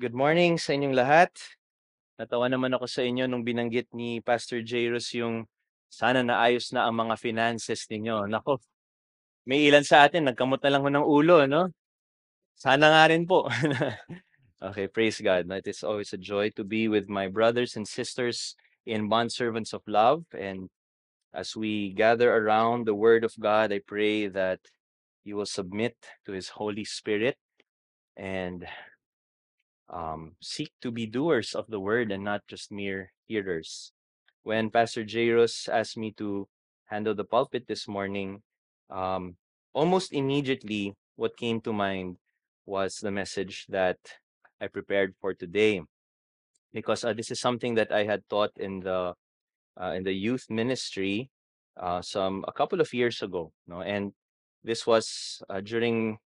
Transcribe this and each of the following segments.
Good morning sa inyong lahat. Natawa naman ako sa inyo nung binanggit ni Pastor Jairus yung sana naayos na ang mga finances ninyo. Nako, may ilan sa atin nagkamot na lang ho ng ulo, no? Sana nga rin po. Okay, praise God. It is always a joy to be with my brothers and sisters in bondservants of love. And as we gather around the Word of God, I pray that you will submit to His Holy Spirit and seek to be doers of the word and not just mere hearers. When Pastor Jairus asked me to handle the pulpit this morning, um, almost immediately what came to mind was the message that I prepared for today, because this is something that I had taught in the youth ministry some a couple of years ago, no, and this was during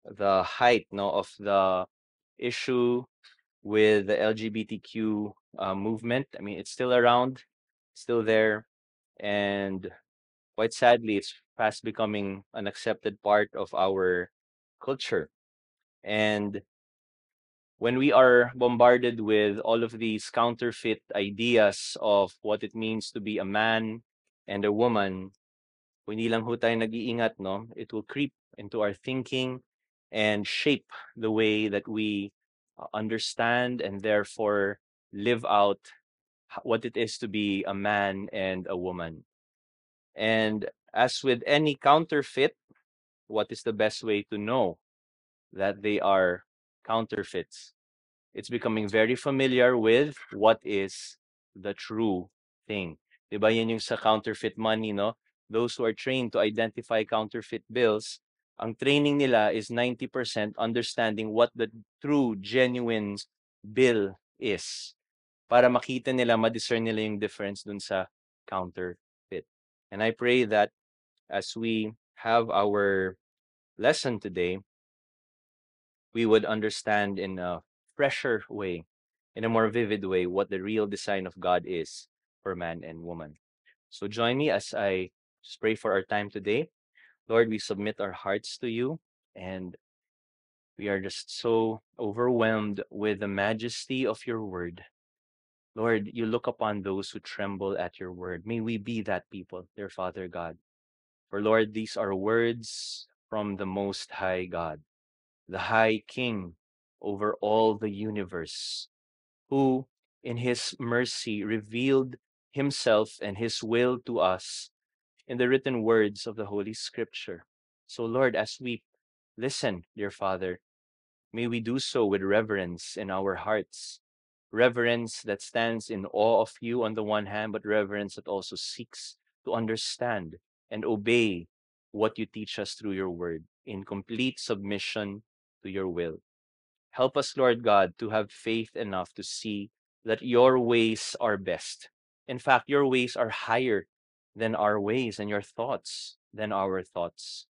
the height, no, of the issue with the LGBTQ movement. I mean, it's still around, still there, and quite sadly, it's fast becoming an accepted part of our culture. And when we are bombarded with all of these counterfeit ideas of what it means to be a man and a woman, kung hindi lang ho tayo nag-iingat, no, it will creep into our thinking and shape the way that we understand and therefore live out what it is to be a man and a woman. And as with any counterfeit, what is the best way to know that they are counterfeits? It's becoming very familiar with what is the true thing. Diba yan yung sa counterfeit money, no? Those who are trained to identify counterfeit bills, ang training nila is 90% understanding what the true, genuine bill is, para makita nila, ma-discern nila yung difference dun sa counterfeit. And I pray that as we have our lesson today, we would understand in a fresher way, in a more vivid way, what the real design of God is for man and woman. So join me as I just pray for our time today. Lord, we submit our hearts to you, and we are just so overwhelmed with the majesty of your word. Lord, you look upon those who tremble at your word. May we be that people, dear Father God. For Lord, these are words from the Most High God, the High King over all the universe, who in his mercy revealed himself and his will to us in the written words of the Holy Scripture. So, Lord, as we listen, dear Father, may we do so with reverence in our hearts. Reverence that stands in awe of you on the one hand, but reverence that also seeks to understand and obey what you teach us through your word in complete submission to your will. Help us, Lord God, to have faith enough to see that your ways are best. In fact, your ways are higher than our ways, and your thoughts than our thoughts.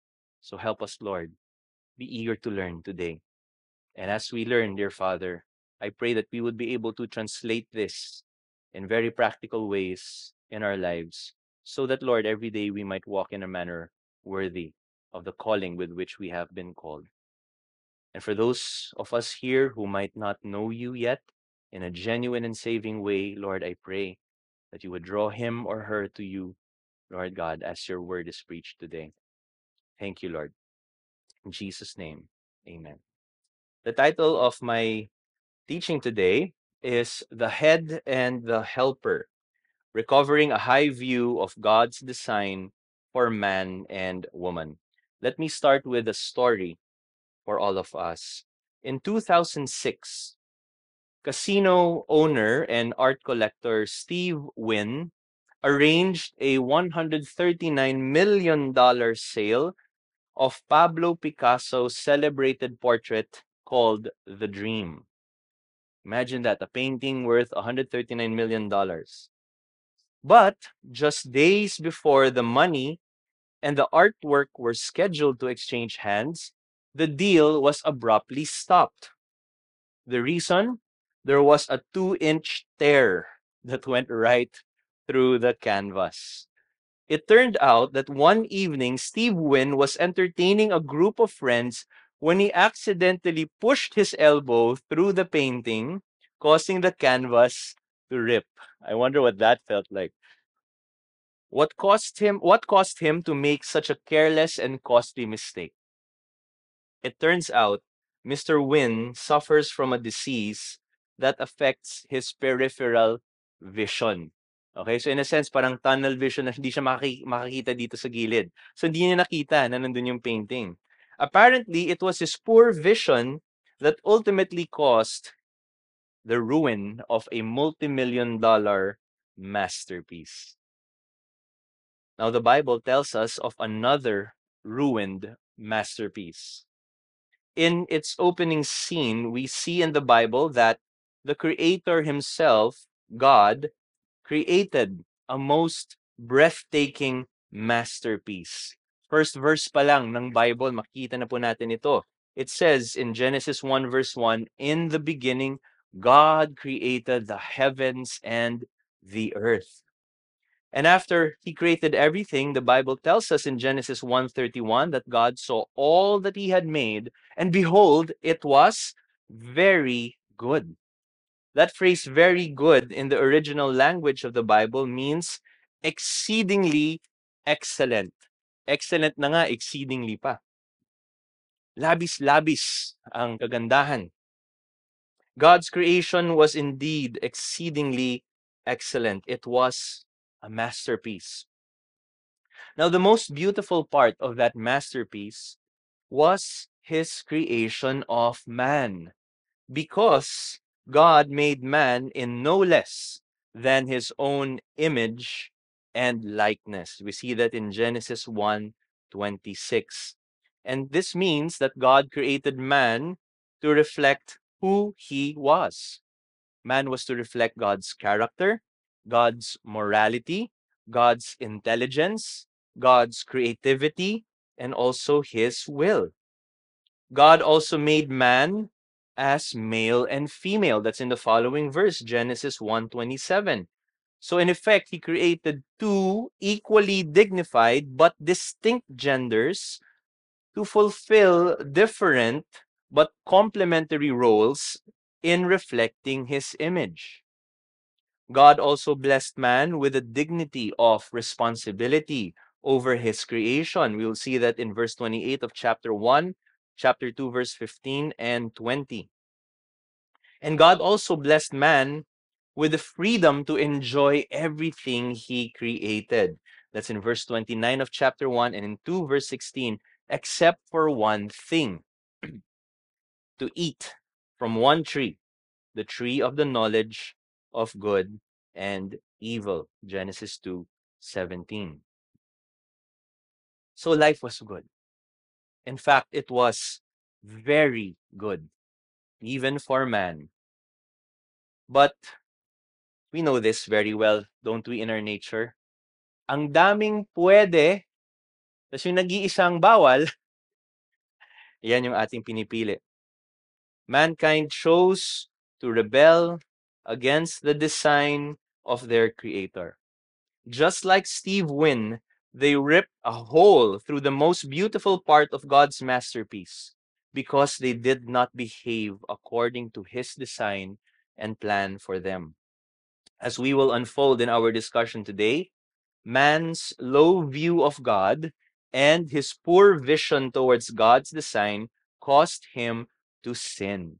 So help us, Lord, be eager to learn today. And as we learn, dear Father, I pray that we would be able to translate this in very practical ways in our lives, so that, Lord, every day we might walk in a manner worthy of the calling with which we have been called. And for those of us here who might not know you yet in a genuine and saving way, Lord, I pray that you would draw him or her to you, Lord God, as your word is preached today. Thank you, Lord. In Jesus' name, amen. The title of my teaching today is The Head and the Helper, Recovering a High View of God's Design for Man and Woman. Let me start with a story for all of us. In 2006, casino owner and art collector Steve Wynn arranged a $139 million sale of Pablo Picasso's celebrated portrait called The Dream. Imagine that, a painting worth $139 million. But just days before the money and the artwork were scheduled to exchange hands, the deal was abruptly stopped. The reason? There was a 2-inch tear that went right through the canvas. It turned out that one evening, Steve Wynn was entertaining a group of friends when he accidentally pushed his elbow through the painting, causing the canvas to rip. I wonder what that felt like. What caused him to make such a careless and costly mistake? It turns out Mr. Wynn suffers from a disease that affects his peripheral vision. Okay, so in a sense, parang tunnel vision na hindi siya makikita dito sa gilid. So hindi niya nakita na nandun yung painting. Apparently, it was his poor vision that ultimately caused the ruin of a multi-million-dollar masterpiece. Now, the Bible tells us of another ruined masterpiece. In its opening scene, we see in the Bible that the Creator himself, God, created a most breathtaking masterpiece. First verse pa lang ng Bible, makikita na po natin ito. It says in Genesis 1 verse 1, "In the beginning, God created the heavens and the earth." And after he created everything, the Bible tells us in Genesis 1:31 that God saw all that he had made, and behold, it was very good. That phrase, very good, in the original language of the Bible means exceedingly excellent. Excellent na nga, exceedingly pa. Labis-labis ang kagandahan. God's creation was indeed exceedingly excellent. It was a masterpiece. Now, the most beautiful part of that masterpiece was his creation of man, because God made man in no less than his own image and likeness. We see that in Genesis 1:26. And this means that God created man to reflect who he was. Man was to reflect God's character, God's morality, God's intelligence, God's creativity, and also his will. God also made man as male and female. That's in the following verse, Genesis 1:27. So in effect, he created two equally dignified but distinct genders to fulfill different but complementary roles in reflecting his image. God also blessed man with the dignity of responsibility over his creation. We will see that in verse 28 of chapter 1, chapter 2, verse 15 and 20. And God also blessed man with the freedom to enjoy everything he created. That's in verse 29 of chapter 1 and in 2, verse 16, except for one thing, to eat from one tree, the tree of the knowledge of good and evil. Genesis 2:17. So life was good. In fact, it was very good, even for man. But we know this very well, don't we, in our nature? Ang daming pwede, tapos yung nag-iisang bawal, yan yung ating pinipili. Mankind chose to rebel against the design of their creator. Just like Steve Wynn, they ripped a hole through the most beautiful part of God's masterpiece because they did not behave according to his design and plan for them. As we will unfold in our discussion today, man's low view of God and his poor vision towards God's design caused him to sin,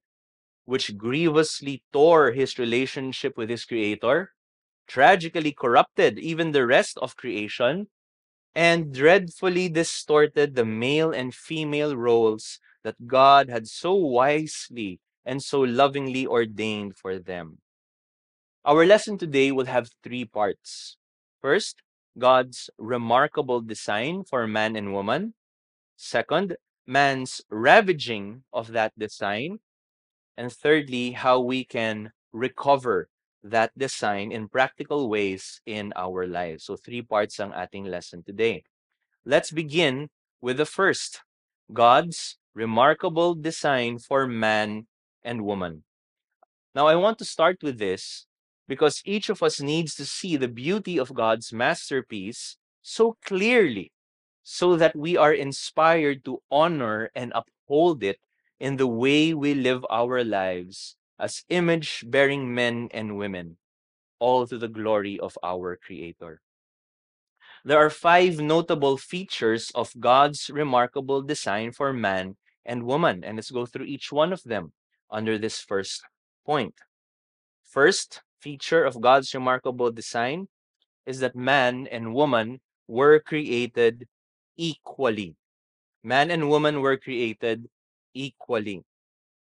which grievously tore his relationship with his creator, tragically corrupted even the rest of creation, and dreadfully distorted the male and female roles that God had so wisely and so lovingly ordained for them. Our lesson today will have three parts. First, God's remarkable design for man and woman. Second, man's ravaging of that design. And thirdly, how we can recover that design in practical ways in our lives. So three parts ang ating lesson today. Let's begin with the first, God's remarkable design for man and woman. Now, I want to start with this because each of us needs to see the beauty of God's masterpiece so clearly so that we are inspired to honor and uphold it in the way we live our lives as image-bearing men and women, all to the glory of our Creator. There are 5 notable features of God's remarkable design for man and woman, and let's go through each one of them under this first point. First feature of God's remarkable design is that man and woman were created equally. Man and woman were created equally.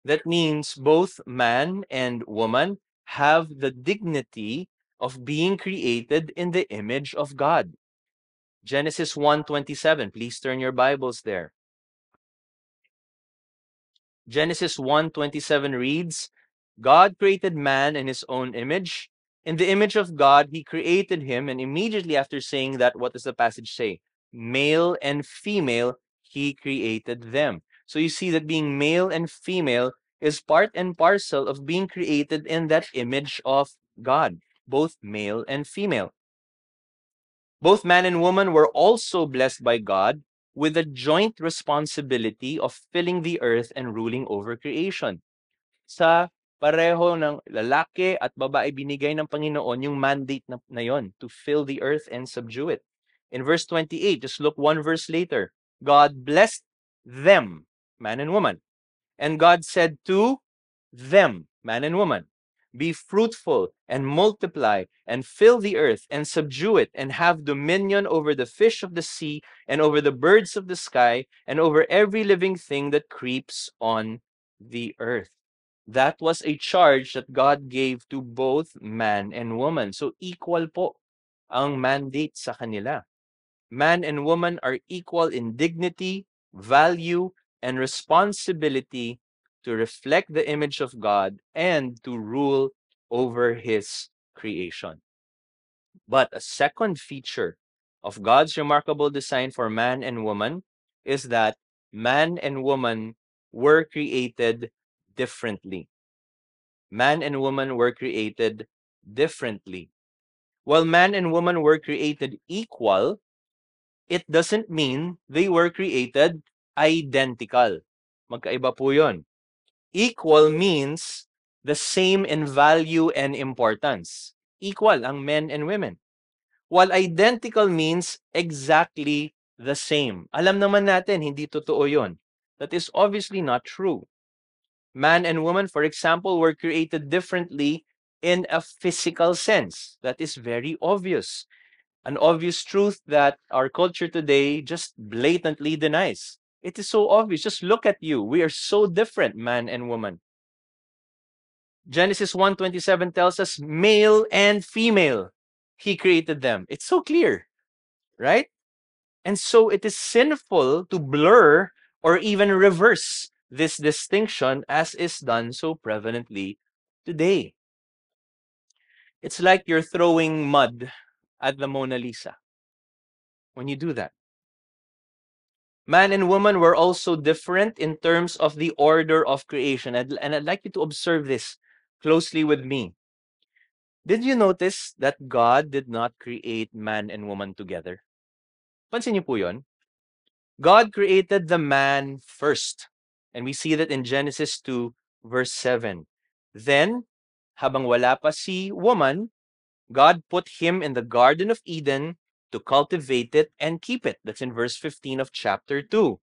That means both man and woman have the dignity of being created in the image of God. Genesis 1:27. Please turn your Bibles there. Genesis 1:27 reads, God created man in his own image. In the image of God, he created him. And immediately after saying that, what does the passage say? Male and female, he created them. So you see that being male and female is part and parcel of being created in that image of God, both male and female. Both man and woman were also blessed by God with the joint responsibility of filling the earth and ruling over creation. Sa pareho ng lalaki at babae, binigay ng Panginoon yung mandate na yon, to fill the earth and subdue it. In verse 28, just look one verse later, God blessed them, man and woman. And God said to them, man and woman, be fruitful and multiply and fill the earth and subdue it and have dominion over the fish of the sea and over the birds of the sky and over every living thing that creeps on the earth. That was a charge that God gave to both man and woman. So equal po ang mandate sa kanila. Man and woman are equal in dignity, value, and responsibility to reflect the image of God and to rule over his creation. But a second feature of God's remarkable design for man and woman is that man and woman were created differently. Man and woman were created differently. While man and woman were created equal, it doesn't mean they were created identical. Magkaiba po yun. Equal means the same in value and importance. Equal ang men and women. While identical means exactly the same. Alam naman natin, hindi totoo yun. That is obviously not true. Man and woman, for example, were created differently in a physical sense. That is very obvious. An obvious truth that our culture today just blatantly denies. It is so obvious. Just look at you. We are so different, man and woman. Genesis 1:27 tells us male and female. He created them. It's so clear, right? And so it is sinful to blur or even reverse this distinction as is done so prevalently today. It's like you're throwing mud at the Mona Lisa when you do that. Man and woman were also different in terms of the order of creation. And I'd like you to observe this closely with me. Did you notice that God did not create man and woman together? Pansin niyo po yun? God created the man first. And we see that in Genesis 2, verse 7. Then, habang wala pa si woman, God put him in the Garden of Eden to cultivate it and keep it. That's in verse 15 of chapter 2.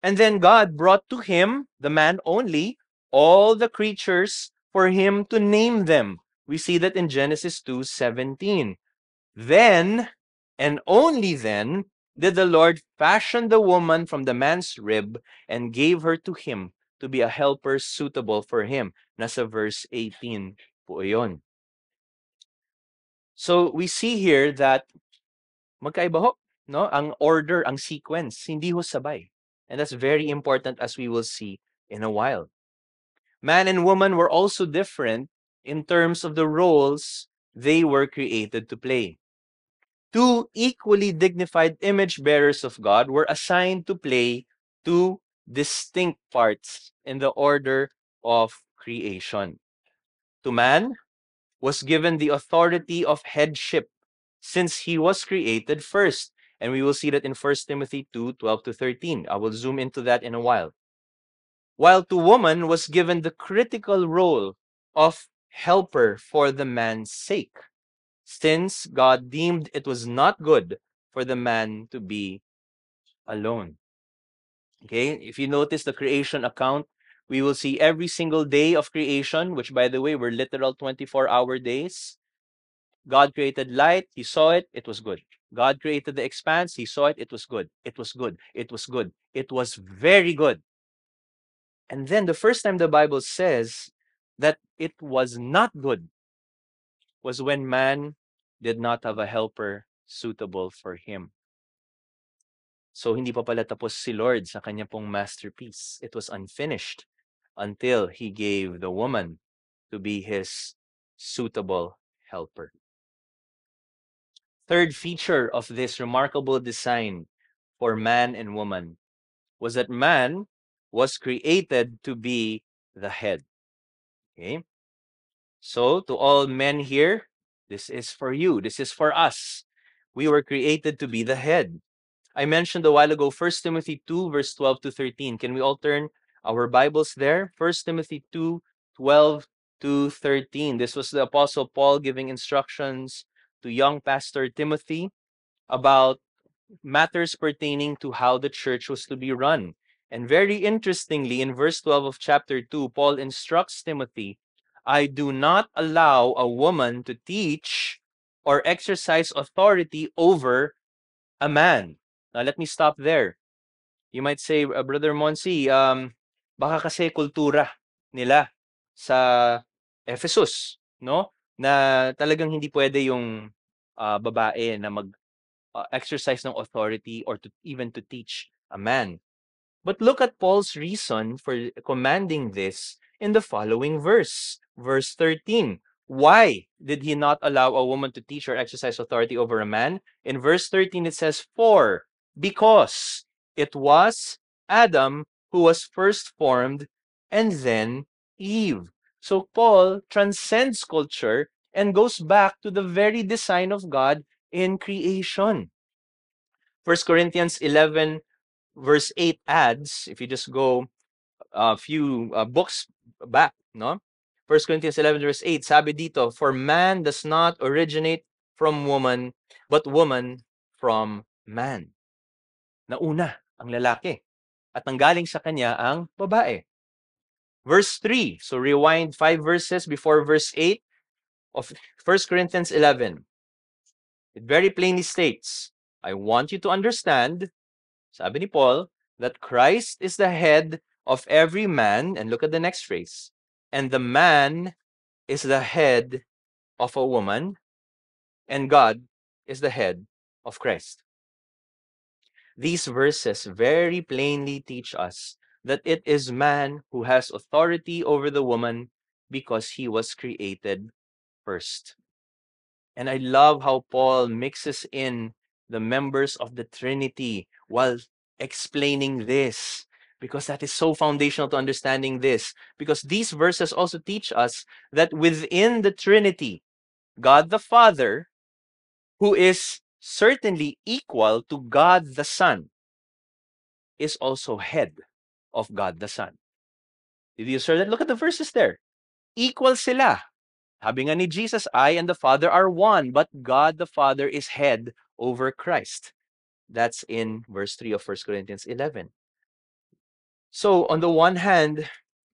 And then God brought to him, the man only, all the creatures for him to name them. We see that in Genesis 2:17. Then, and only then, did the Lord fashion the woman from the man's rib and gave her to him to be a helper suitable for him. Nasa verse 18 po yun. So we see here that magkaiba ho, no? Ang order, ang sequence, hindi ho sabay. And that's very important as we will see in a while. Man and woman were also different in terms of the roles they were created to play. Two equally dignified image bearers of God were assigned to play two distinct parts in the order of creation. To man was given the authority of headship since he was created first. And we will see that in 1 Timothy 2:12-13. I will zoom into that in a while. while to woman was given the critical role of helper for the man's sake, since God deemed it was not good for the man to be alone. Okay, if you notice the creation account, we will see every single day of creation, which by the way were literal 24-hour days. God created light, he saw it, it was good. God created the expanse, he saw it, it was good. It was good. It was good. It was very good. And then the first time the Bible says that it was not good was when man did not have a helper suitable for him. So hindi pa pala tapos si Lord sa kanya pong masterpiece. It was unfinished until he gave the woman to be his suitable helper. Third feature of this remarkable design for man and woman was that man was created to be the head. Okay? So, to all men here, this is for you. This is for us. We were created to be the head. I mentioned a while ago 1 Timothy 2, verse 12 to 13. Can we all turn our Bibles there? 1 Timothy 2, 12 to 13. This was the Apostle Paul giving instructions to young Pastor Timothy about matters pertaining to how the church was to be run. And very interestingly, in verse 12 of chapter 2, Paul instructs Timothy, I do not allow a woman to teach or exercise authority over a man. Now, let me stop there. You might say, Brother Monsi, baka kasi kultura nila sa Ephesus, no? Na talagang hindi pwede yung babae na exercise ng authority or to even to teach a man. But look at Paul's reason for commanding this in the following verse, verse 13. Why did he not allow a woman to teach or exercise authority over a man? In verse 13, it says, because it was Adam who was first formed and then Eve. So Paul transcends culture and goes back to the very design of God in creation. 1 Corinthians 11 verse 8 adds, if you just go a few books back, no? 1 Corinthians 11 verse 8, sabi dito, for man does not originate from woman, but woman from man. Nauna ang lalaki at nanggaling sa kanya ang babae. Verse 3, so rewind 5 verses before verse 8 of 1 Corinthians 11. It very plainly states, I want you to understand, sabi ni Paul, that Christ is the head of every man, and look at the next phrase, and the man is the head of a woman, and God is the head of Christ. These verses very plainly teach us that it is man who has authority over the woman because he was created first. And I love how Paul mixes in the members of the Trinity while explaining this, because that is so foundational to understanding this. Because these verses also teach us that within the Trinity, God the Father, who is certainly equal to God the Son, is also head of God the Son. Did you hear that? Look at the verses there. Equal sila. Sabi nga ni Jesus, I and the Father are one, but God the Father is head over Christ. That's in verse 3 of 1 Corinthians 11. So, on the one hand,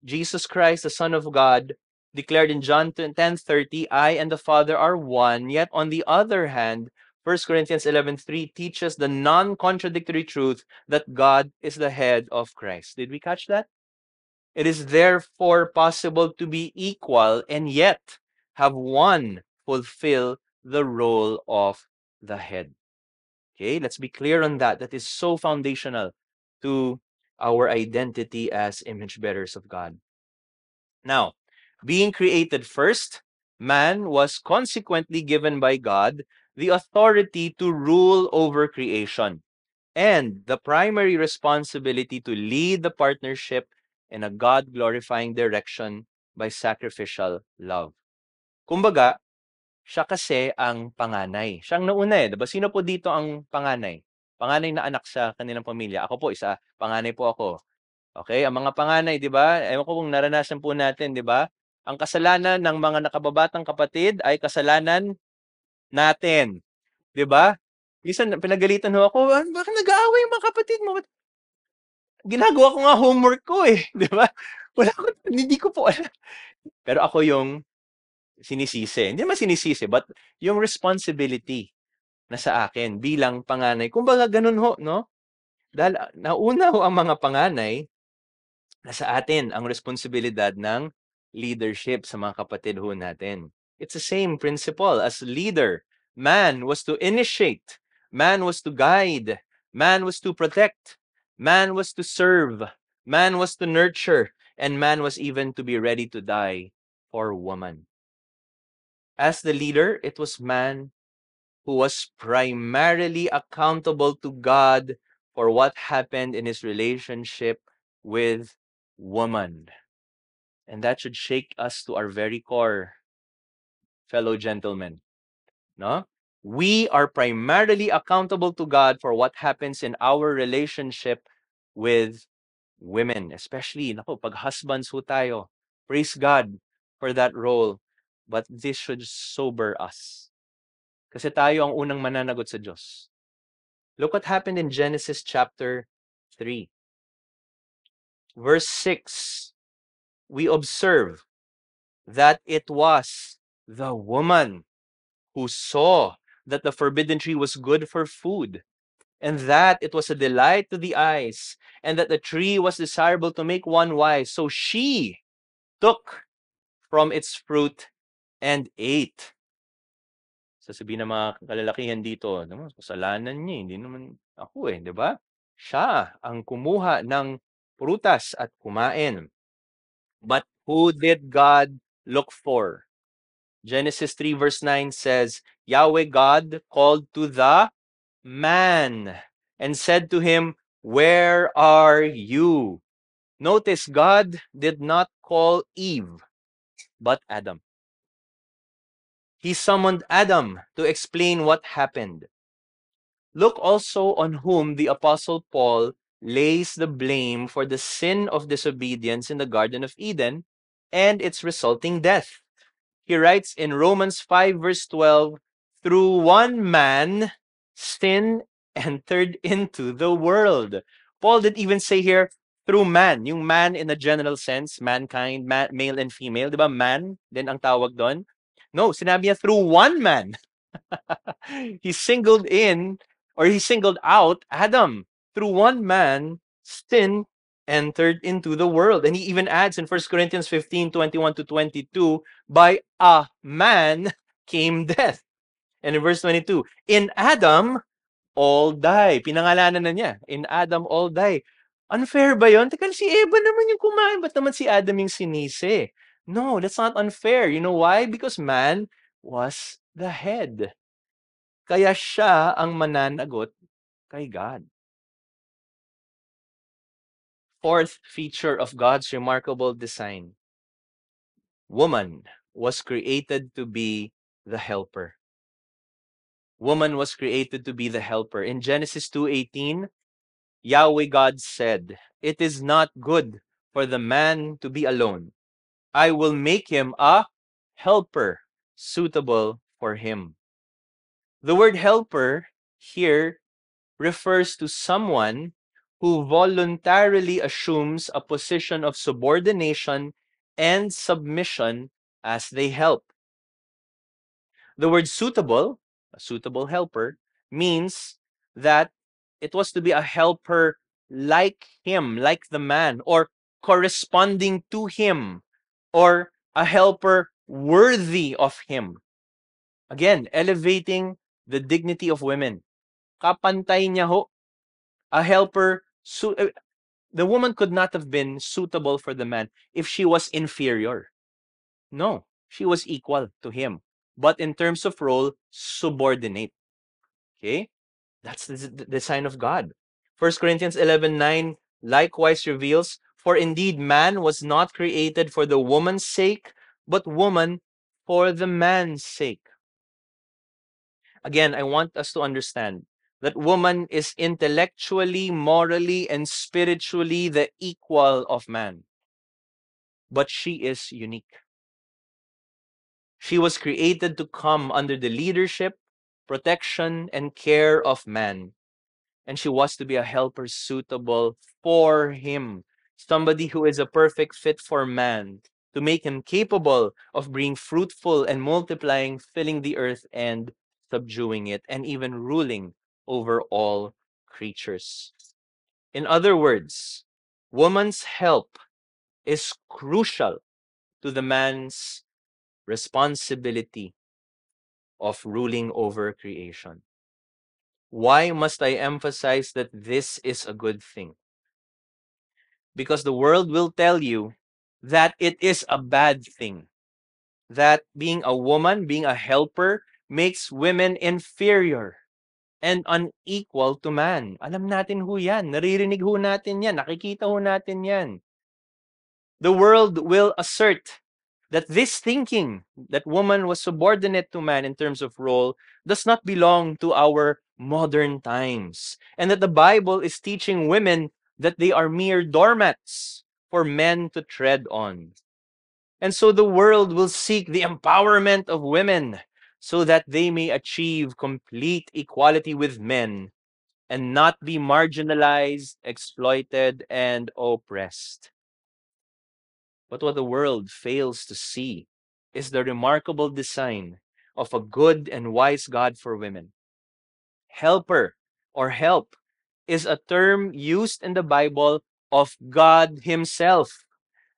Jesus Christ, the Son of God, declared in John 10:30, I and the Father are one. Yet, on the other hand, 1 Corinthians 11:3 teaches the non-contradictory truth that God is the head of Christ. Did we catch that? It is therefore possible to be equal and yet have one fulfill the role of the head. Okay, let's be clear on that. That is so foundational to our identity as image bearers of God. Now, being created first, man was consequently given by God the authority to rule over creation and the primary responsibility to lead the partnership in a God-glorifying direction by sacrificial love. Kumbaga, siya kasi ang panganay. Siyang nauna eh. Diba? Sino po dito ang panganay? Panganay na anak sa kanilang pamilya. Ako po, panganay po ako. Okay, ang mga panganay, 'di ba? Ewan ko kung naranasan po natin, 'di ba? Ang kasalanan ng mga nakababatang kapatid ay kasalanan natin, 'di ba? Minsan pinagalitan ho ako, bakit nag-aaway yung mga kapatid mo? Ginagawa ko nga homework ko eh, 'di ba? Hindi ko po alam. Pero ako yung sinisisi. Hindi naman sinisisi, but yung responsibility na sa akin bilang panganay. Kumbaga ganun ho, no? Dahil nauna ho ang mga panganay, nasa atin ang responsibilidad ng leadership sa mga kapatid ho natin. It's the same principle as leader. Man was to initiate, man was to guide, man was to protect, man was to serve, man was to nurture, and man was even to be ready to die for woman. As the leader, it was man who was primarily accountable to God for what happened in his relationship with woman. And that should shake us to our very core, fellow gentlemen. No? We are primarily accountable to God for what happens in our relationship with women. Especially, pag husbands ho tayo. Praise God for that role. But this should sober us. Kasi tayo ang unang mananagot sa Diyos. Look what happened in Genesis chapter 3. Verse 6, we observe that it was the woman who saw that the forbidden tree was good for food, and that it was a delight to the eyes, and that the tree was desirable to make one wise. So she took from its fruit and ate. Sasabihin ng mga kalalakihan dito, naman, kasalanan niya, hindi naman ako eh, di ba? Siya ang kumuha ng prutas at kumain. But who did God look for? Genesis 3 verse 9 says, Yahweh God called to the man and said to him, where are you? Notice God did not call Eve, but Adam. He summoned Adam to explain what happened. Look also on whom the Apostle Paul lays the blame for the sin of disobedience in the Garden of Eden and its resulting death. He writes in Romans 5 verse 12, through one man, sin entered into the world. Paul didn't even say here, through man. Yung man in a general sense, mankind, male and female, di ba? Man, din ang tawag doon. No, sinabi niya through one man. He singled out Adam. Through one man, sin entered into the world. And he even adds in 1 Corinthians 15:21-22, by a man came death. And in verse 22, in Adam, all die. Pinangalanan na niya. In Adam, all die. Unfair ba yun? Teka, si Eva naman yung kumain. Ba't naman si Adam yung sinisi? No, that's not unfair. You know why? Because man was the head. Kaya siya ang mananagot kay God. Fourth feature of God's remarkable design. Woman was created to be the helper. Woman was created to be the helper. In Genesis 2:18, Yahweh God said, it is not good for the man to be alone. I will make him a helper suitable for him. The word helper here refers to someone who voluntarily assumes a position of subordination and submission as they help. The word suitable, a suitable helper, means that it was to be a helper like him, like the man, or corresponding to him, or a helper worthy of him. Again, elevating the dignity of women. Kapantay niya ho. A helper, the woman could not have been suitable for the man if she was inferior. No, she was equal to him. But in terms of role, subordinate. Okay? That's the sign of God. 1 Corinthians 11:9 likewise reveals, for indeed man was not created for the woman's sake, but woman for the man's sake. Again, I want us to understand that woman is intellectually, morally, and spiritually the equal of man. But she is unique. She was created to come under the leadership, protection, and care of man. And she was to be a helper suitable for him, somebody who is a perfect fit for man, to make him capable of being fruitful and multiplying, filling the earth and subduing it, and even ruling over all creatures. In other words, woman's help is crucial to the man's responsibility of ruling over creation. Why must I emphasize that this is a good thing? Because the world will tell you that it is a bad thing. That being a woman, being a helper, makes women inferior and unequal to man. Alam natin ho yan. Naririnig ho natin yan. Nakikita ho natin yan. The world will assert that this thinking that woman was subordinate to man in terms of role does not belong to our modern times, and that the Bible is teaching women that they are mere doormats for men to tread on. And so the world will seek the empowerment of women so that they may achieve complete equality with men and not be marginalized, exploited, and oppressed. But what the world fails to see is the remarkable design of a good and wise God for women. Helper or help is a term used in the Bible of God Himself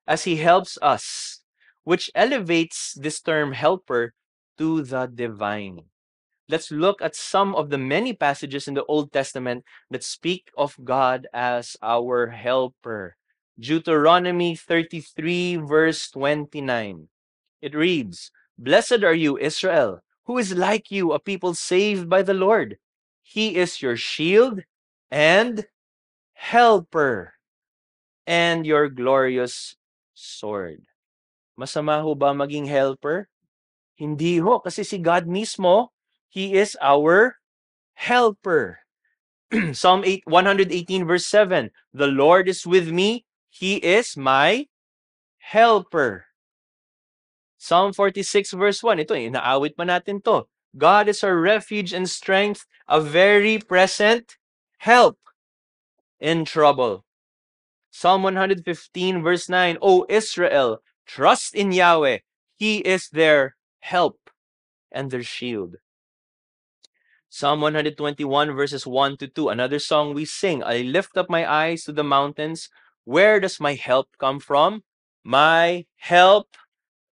as He helps us, which elevates this term helper to the divine. Let's look at some of the many passages in the Old Testament that speak of God as our helper. Deuteronomy 33, verse 29. It reads, "Blessed are you, Israel, who is like you, a people saved by the Lord. He is your shield and helper and your glorious sword." Masama ho ba maging helper? Hindi ho, kasi si God mismo, He is our helper. Psalm 118 verse 7, "The Lord is with me, He is my helper." Psalm 46 verse 1, ito, inaawit pa natin to. "God is our refuge and strength, a very present help in trouble." Psalm 115 verse 9, "O Israel, trust in Yahweh, He is their help and their shield." Psalm 121 verses 1 to 2, another song we sing, "I lift up my eyes to the mountains. Where does my help come from? My help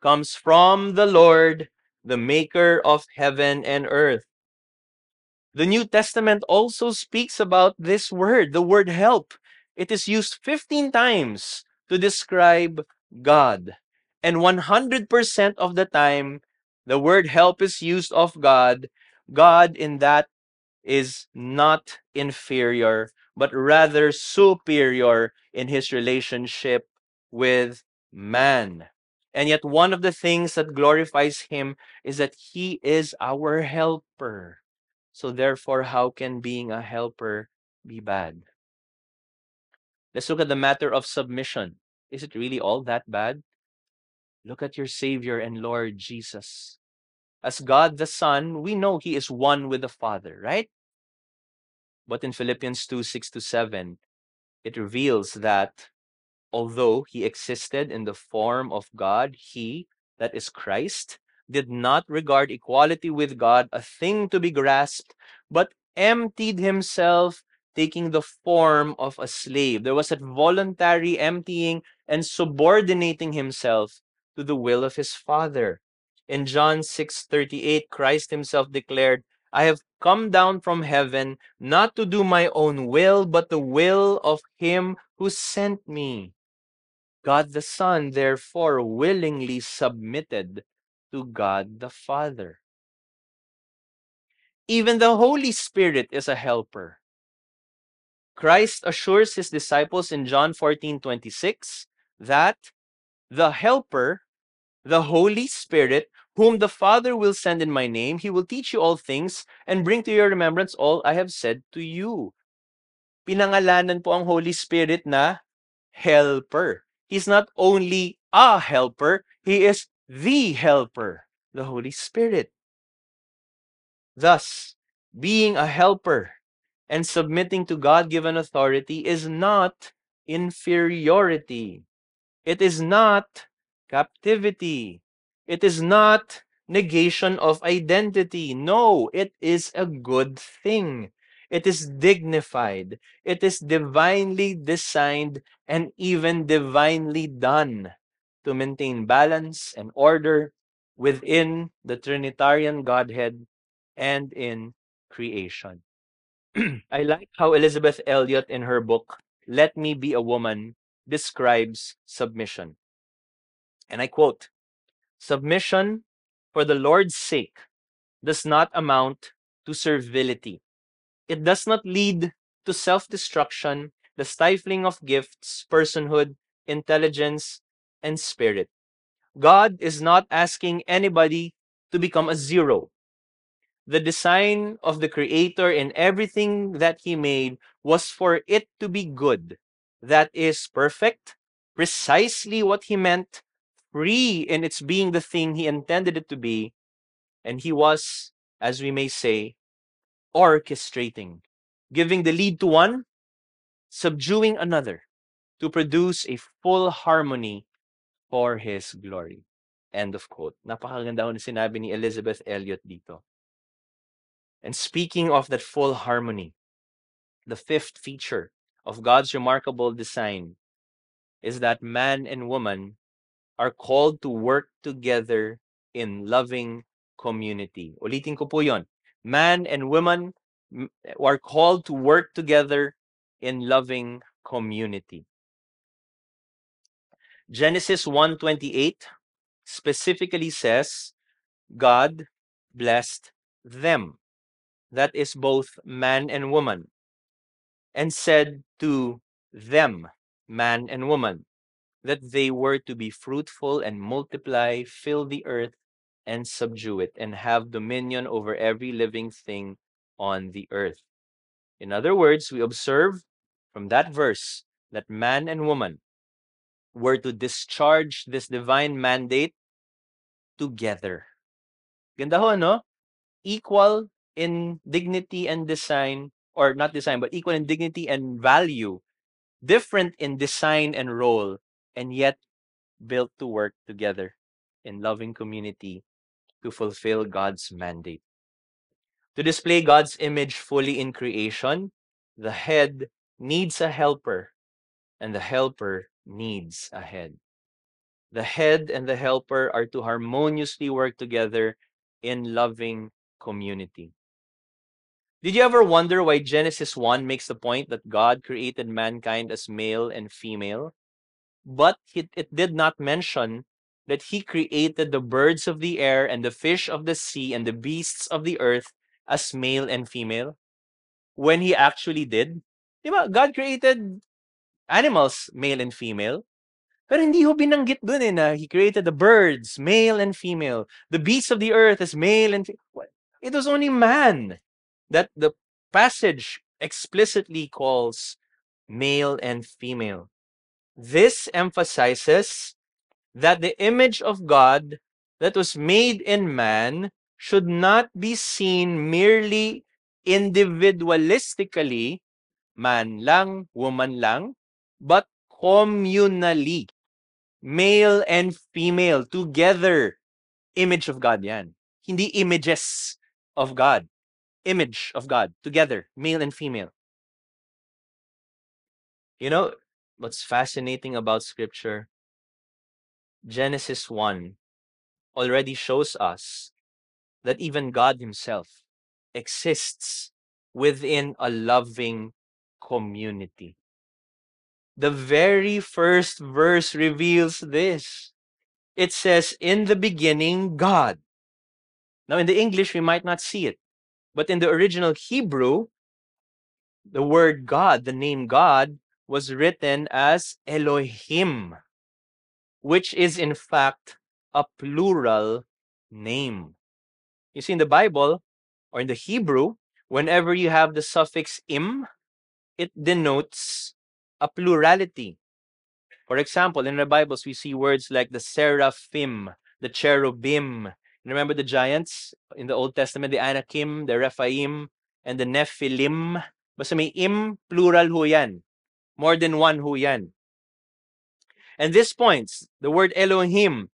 comes from the Lord, the maker of heaven and earth." The New Testament also speaks about this word, the word help. It is used 15 times to describe God. And 100% of the time, the word help is used of God. God in that is not inferior, but rather superior in his relationship with man. And yet, one of the things that glorifies him is that he is our helper. So, therefore, how can being a helper be bad? Let's look at the matter of submission. Is it really all that bad? Look at your Savior and Lord Jesus. As God the Son, we know he is one with the Father, right? But in Philippians 2 6 to 7, it reveals that although he existed in the form of God, he, that is Christ, did not regard equality with God a thing to be grasped, but emptied himself, taking the form of a slave. There was that voluntary emptying and subordinating himself to the will of his Father. In John 6:38, Christ himself declared, "I have come down from heaven not to do my own will, but the will of him who sent me." God the Son, therefore, willingly submitted to God the Father. Even the Holy Spirit is a helper. Christ assures his disciples in John 14:26 that the helper, the Holy Spirit, whom the Father will send in my name. He will teach you all things and bring to your remembrance all I have said to you. Pinangalanan po ang Holy Spirit na helper. He's not only a helper, he is the helper, the Holy Spirit. Thus, being a helper and submitting to God-given authority is not inferiority. It is not captivity. It is not negation of identity. No, it is a good thing. It is dignified. It is divinely designed and even divinely done to maintain balance and order within the Trinitarian Godhead and in creation. I like how Elizabeth Elliot in her book, Let Me Be a Woman, describes submission. And I quote, "Submission for the Lord's sake does not amount to servility. It does not lead to self-destruction, the stifling of gifts, personhood, intelligence, and spirit. God is not asking anybody to become a zero. The design of the Creator in everything that He made was for it to be good. That is perfect, precisely what He meant, free in its being the thing He intended it to be, and He was, as we may say, orchestrating, giving the lead to one, subduing another, to produce a full harmony for His glory." End of quote. Napakaganda ho na sinabi ni Elizabeth Elliot dito. And speaking of that full harmony, the fifth feature of God's remarkable design is that man and woman are called to work together in loving community. Ulitin ko po yon. Man and woman are called to work together in loving community. Genesis 1:28 specifically says, God blessed them. That is both man and woman. And said to them, man and woman, that they were to be fruitful and multiply, fill the earth and subdue it, and have dominion over every living thing on the earth. In other words, we observe from that verse that man and woman were to discharge this divine mandate together. Ganda ho, no? Equal in dignity and design, or not design, but equal in dignity and value, different in design and role, and yet built to work together in loving community to fulfill God's mandate. To display God's image fully in creation, the head needs a helper, and the helper needs a head. The head and the helper are to harmoniously work together in loving community. Did you ever wonder why Genesis 1 makes the point that God created mankind as male and female, but it did not mention that He created the birds of the air and the fish of the sea and the beasts of the earth as male and female, when He actually did? Diba? God created animals, male and female, pero hindi ho binanggit dun na He created the birds, male and female, the beasts of the earth as male and female. It was only man that the passage explicitly calls male and female. This emphasizes that the image of God that was made in man should not be seen merely individualistically, man lang, woman lang, but communally, male and female, together. Image of God yan. Hindi images of God. Image of God, together, male and female. You know, what's fascinating about Scripture? Genesis 1 already shows us that even God Himself exists within a loving community. The very first verse reveals this. It says, in the beginning, God. Now, in the English, we might not see it, but in the original Hebrew, the word God, the name God, was written as Elohim, which is in fact a plural name. You see, in the Bible or in the Hebrew, whenever you have the suffix im, it denotes a plurality. For example, in the Bibles, we see words like the seraphim, the cherubim. Remember the giants in the Old Testament, the Anakim, the Rephaim, and the Nephilim? Basta may im, plural ho yan. More than one ho yan. And this points, the word Elohim,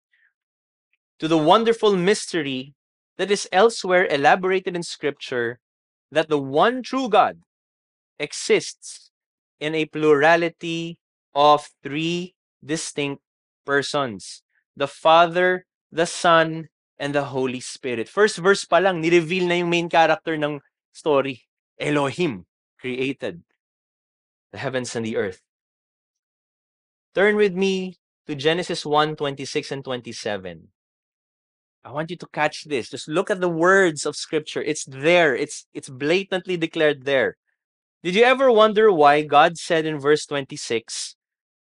to the wonderful mystery that is elsewhere elaborated in Scripture, that the one true God exists in a plurality of three distinct persons: the Father, the Son, and the Holy Spirit. First verse pa lang, ni-reveal na yung main character ng story. Elohim created the heavens and the earth. Turn with me to Genesis 1:26 and 27. I want you to catch this. Just look at the words of Scripture. It's there. It's blatantly declared there. Did you ever wonder why God said in verse 26,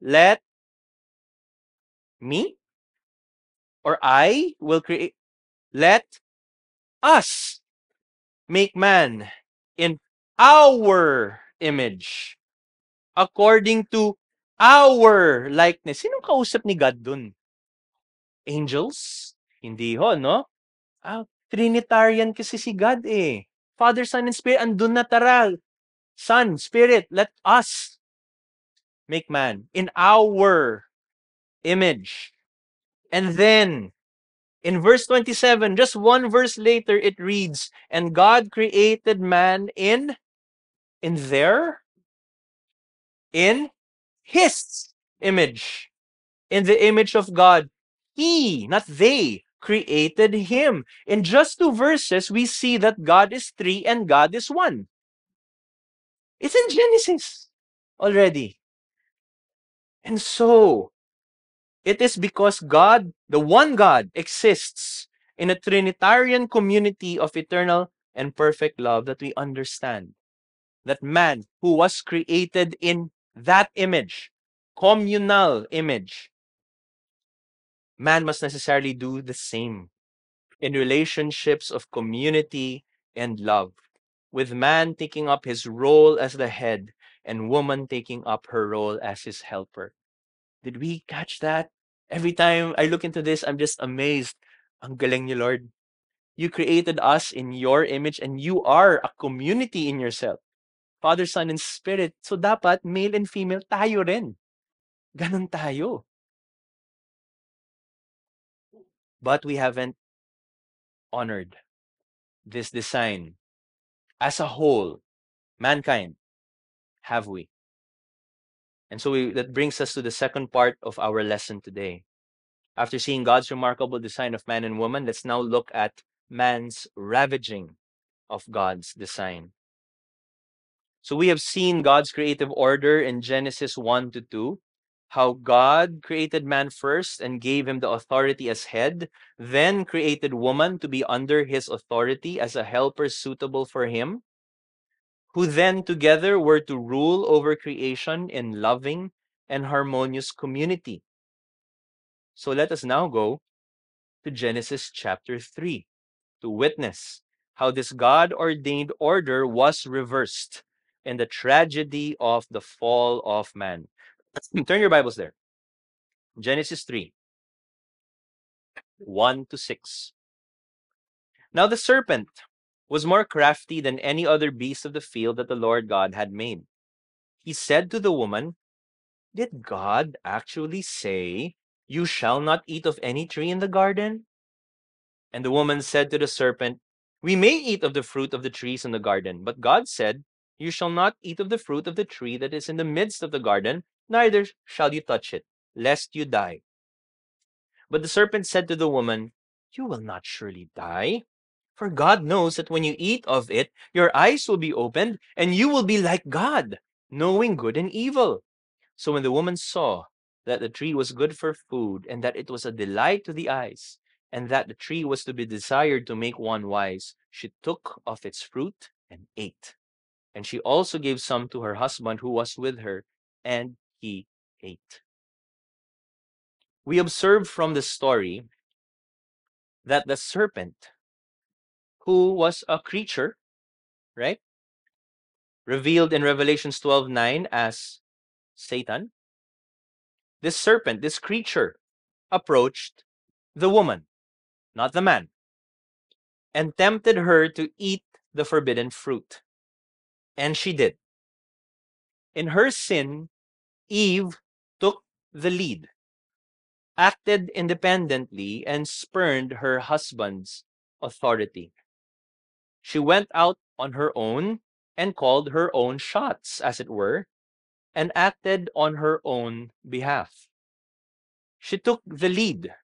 let me or I will create, let us make man in our image, according to our likeness? Sinong kausap ni God dun? Angels? Hindi ho, no? Trinitarian kasi si God eh. Father, Son, and Spirit, andun na tara. Son, Spirit, let us make man in our image. And then, in verse 27, just one verse later, it reads, and God created man in his image. In the image of God, he, not they, created him. In just two verses, we see that God is three and God is one. It's in Genesis already. And so, it is because God, the one God, exists in a Trinitarian community of eternal and perfect love that we understand that man who was created in that image, communal image, man must necessarily do the same in relationships of community and love, with man taking up his role as the head and woman taking up her role as his helper. Did we catch that? Every time I look into this, I'm just amazed. Ang galing niyo, Lord. You created us in your image and you are a community in yourself. Father, Son, and Spirit. So dapat male and female tayo rin. Ganon tayo. But we haven't honored this design as a whole, mankind, have we? And so that brings us to the second part of our lesson today. After seeing God's remarkable design of man and woman, let's now look at man's ravaging of God's design. So we have seen God's creative order in Genesis 1 to 2, how God created man first and gave him the authority as head, then created woman to be under his authority as a helper suitable for him, who then together were to rule over creation in loving and harmonious community. So let us now go to Genesis chapter 3 to witness how this God-ordained order was reversed in the tragedy of the fall of man. Turn your Bibles there. Genesis 3, 1 to 6. Now the serpent was more crafty than any other beast of the field that the Lord God had made. He said to the woman, did God actually say, you shall not eat of any tree in the garden? And the woman said to the serpent, we may eat of the fruit of the trees in the garden, but God said, you shall not eat of the fruit of the tree that is in the midst of the garden, neither shall you touch it, lest you die. But the serpent said to the woman, you will not surely die, for God knows that when you eat of it, your eyes will be opened, and you will be like God, knowing good and evil. So when the woman saw that the tree was good for food, and that it was a delight to the eyes, and that the tree was to be desired to make one wise, she took of its fruit and ate. And she also gave some to her husband who was with her, and he ate. We observe from the story that the serpent, who was a creature, right, revealed in Revelations 12:9 as Satan, this serpent, this creature, approached the woman, not the man, and tempted her to eat the forbidden fruit. And she did. In her sin, Eve took the lead, acted independently, and spurned her husband's authority. She went out on her own and called her own shots, as it were, and acted on her own behalf. She took the lead,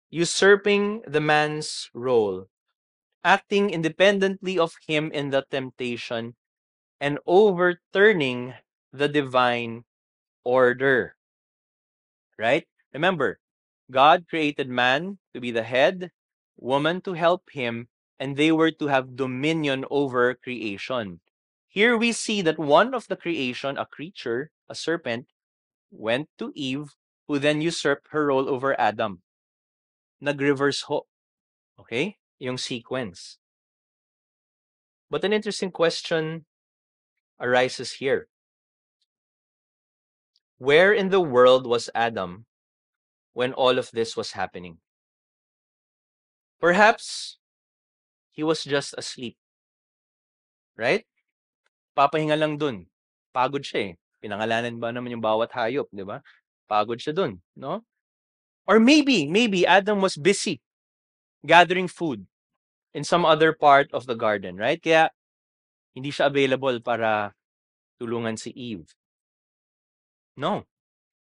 usurping the man's role, acting independently of him in the temptation, and overturning the divine order. Right? Remember, God created man to be the head, woman to help him, and they were to have dominion over creation. Here we see that one of the creation, a creature, a serpent, went to Eve, who then usurped her role over Adam. Nag-reverse ho. Okay? Yung sequence. But an interesting question arises here. Where in the world was Adam when all of this was happening? Perhaps he was just asleep. Right? Papahinga lang dun. Pagod siya eh. Pinangalanan ba naman yung bawat hayop, di ba? Pagod siya dun, no? Or maybe Adam was busy gathering food in some other part of the garden, right? Kaya hindi siya available para tulungan si Eve. No.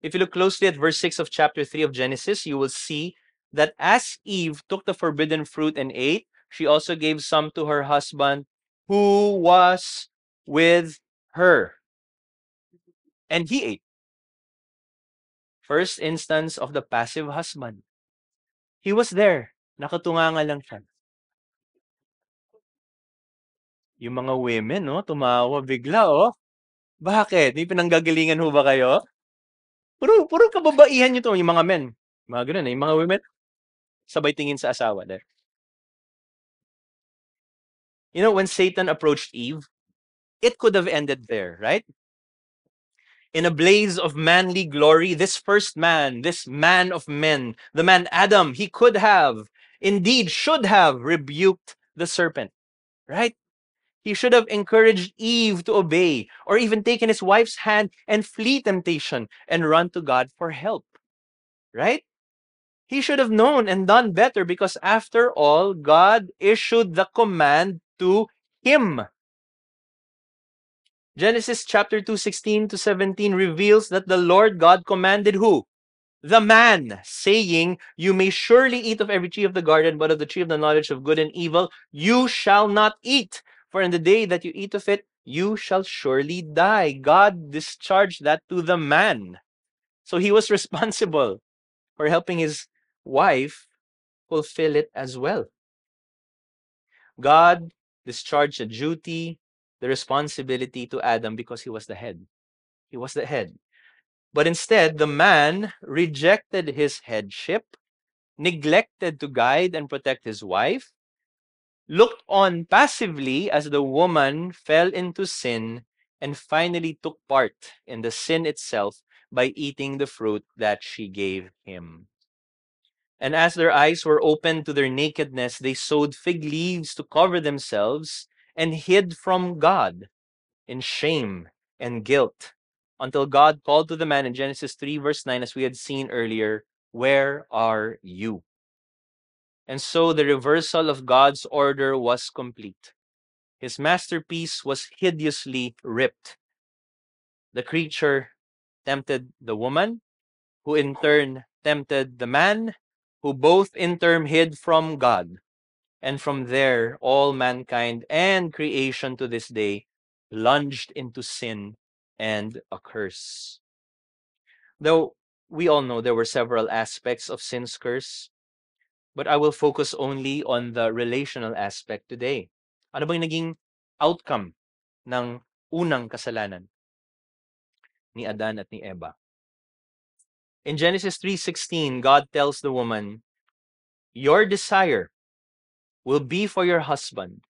If you look closely at verse 6 of chapter 3 of Genesis, you will see that as Eve took the forbidden fruit and ate, she also gave some to her husband who was with her. And he ate. First instance of the passive husband. He was there. Nakatunganga lang siya. Yung mga women, no? Tumawa bigla, oh. Bakit? May pinanggagalingan ho ba kayo? Puro kababaihan nyo to, yung mga men. Mga ganun, eh. Yung mga women, sabay tingin sa asawa. There. You know, when Satan approached Eve, it could have ended there, right? In a blaze of manly glory, this first man, this man of men, the man Adam, he could have, indeed should have rebuked the serpent, right? He should have encouraged Eve to obey, or even taken his wife's hand and flee temptation and run to God for help, right? He should have known and done better because after all, God issued the command to him. Genesis chapter 2, 16 to 17 reveals that the Lord God commanded who? The man, saying, "You may surely eat of every tree of the garden, but of the tree of the knowledge of good and evil you shall not eat. For in the day that you eat of it, you shall surely die." God discharged that to the man. So he was responsible for helping his wife fulfill it as well. God discharged the duty, the responsibility to Adam because he was the head. He was the head. But instead, the man rejected his headship, neglected to guide and protect his wife, looked on passively as the woman fell into sin, and finally took part in the sin itself by eating the fruit that she gave him. And as their eyes were opened to their nakedness, they sewed fig leaves to cover themselves and hid from God in shame and guilt, until God called to the man in Genesis 3 verse 9, as we had seen earlier, "Where are you?" And so the reversal of God's order was complete. His masterpiece was hideously ripped. The creature tempted the woman, who in turn tempted the man, who both in turn hid from God. And from there, all mankind and creation to this day lunged into sin and a curse. Though we all know there were several aspects of sin's curse, but I will focus only on the relational aspect today. Ano bang naging outcome ng unang kasalanan ni Adan at ni Eva? In Genesis 3:16, God tells the woman, your desire will be for your husband,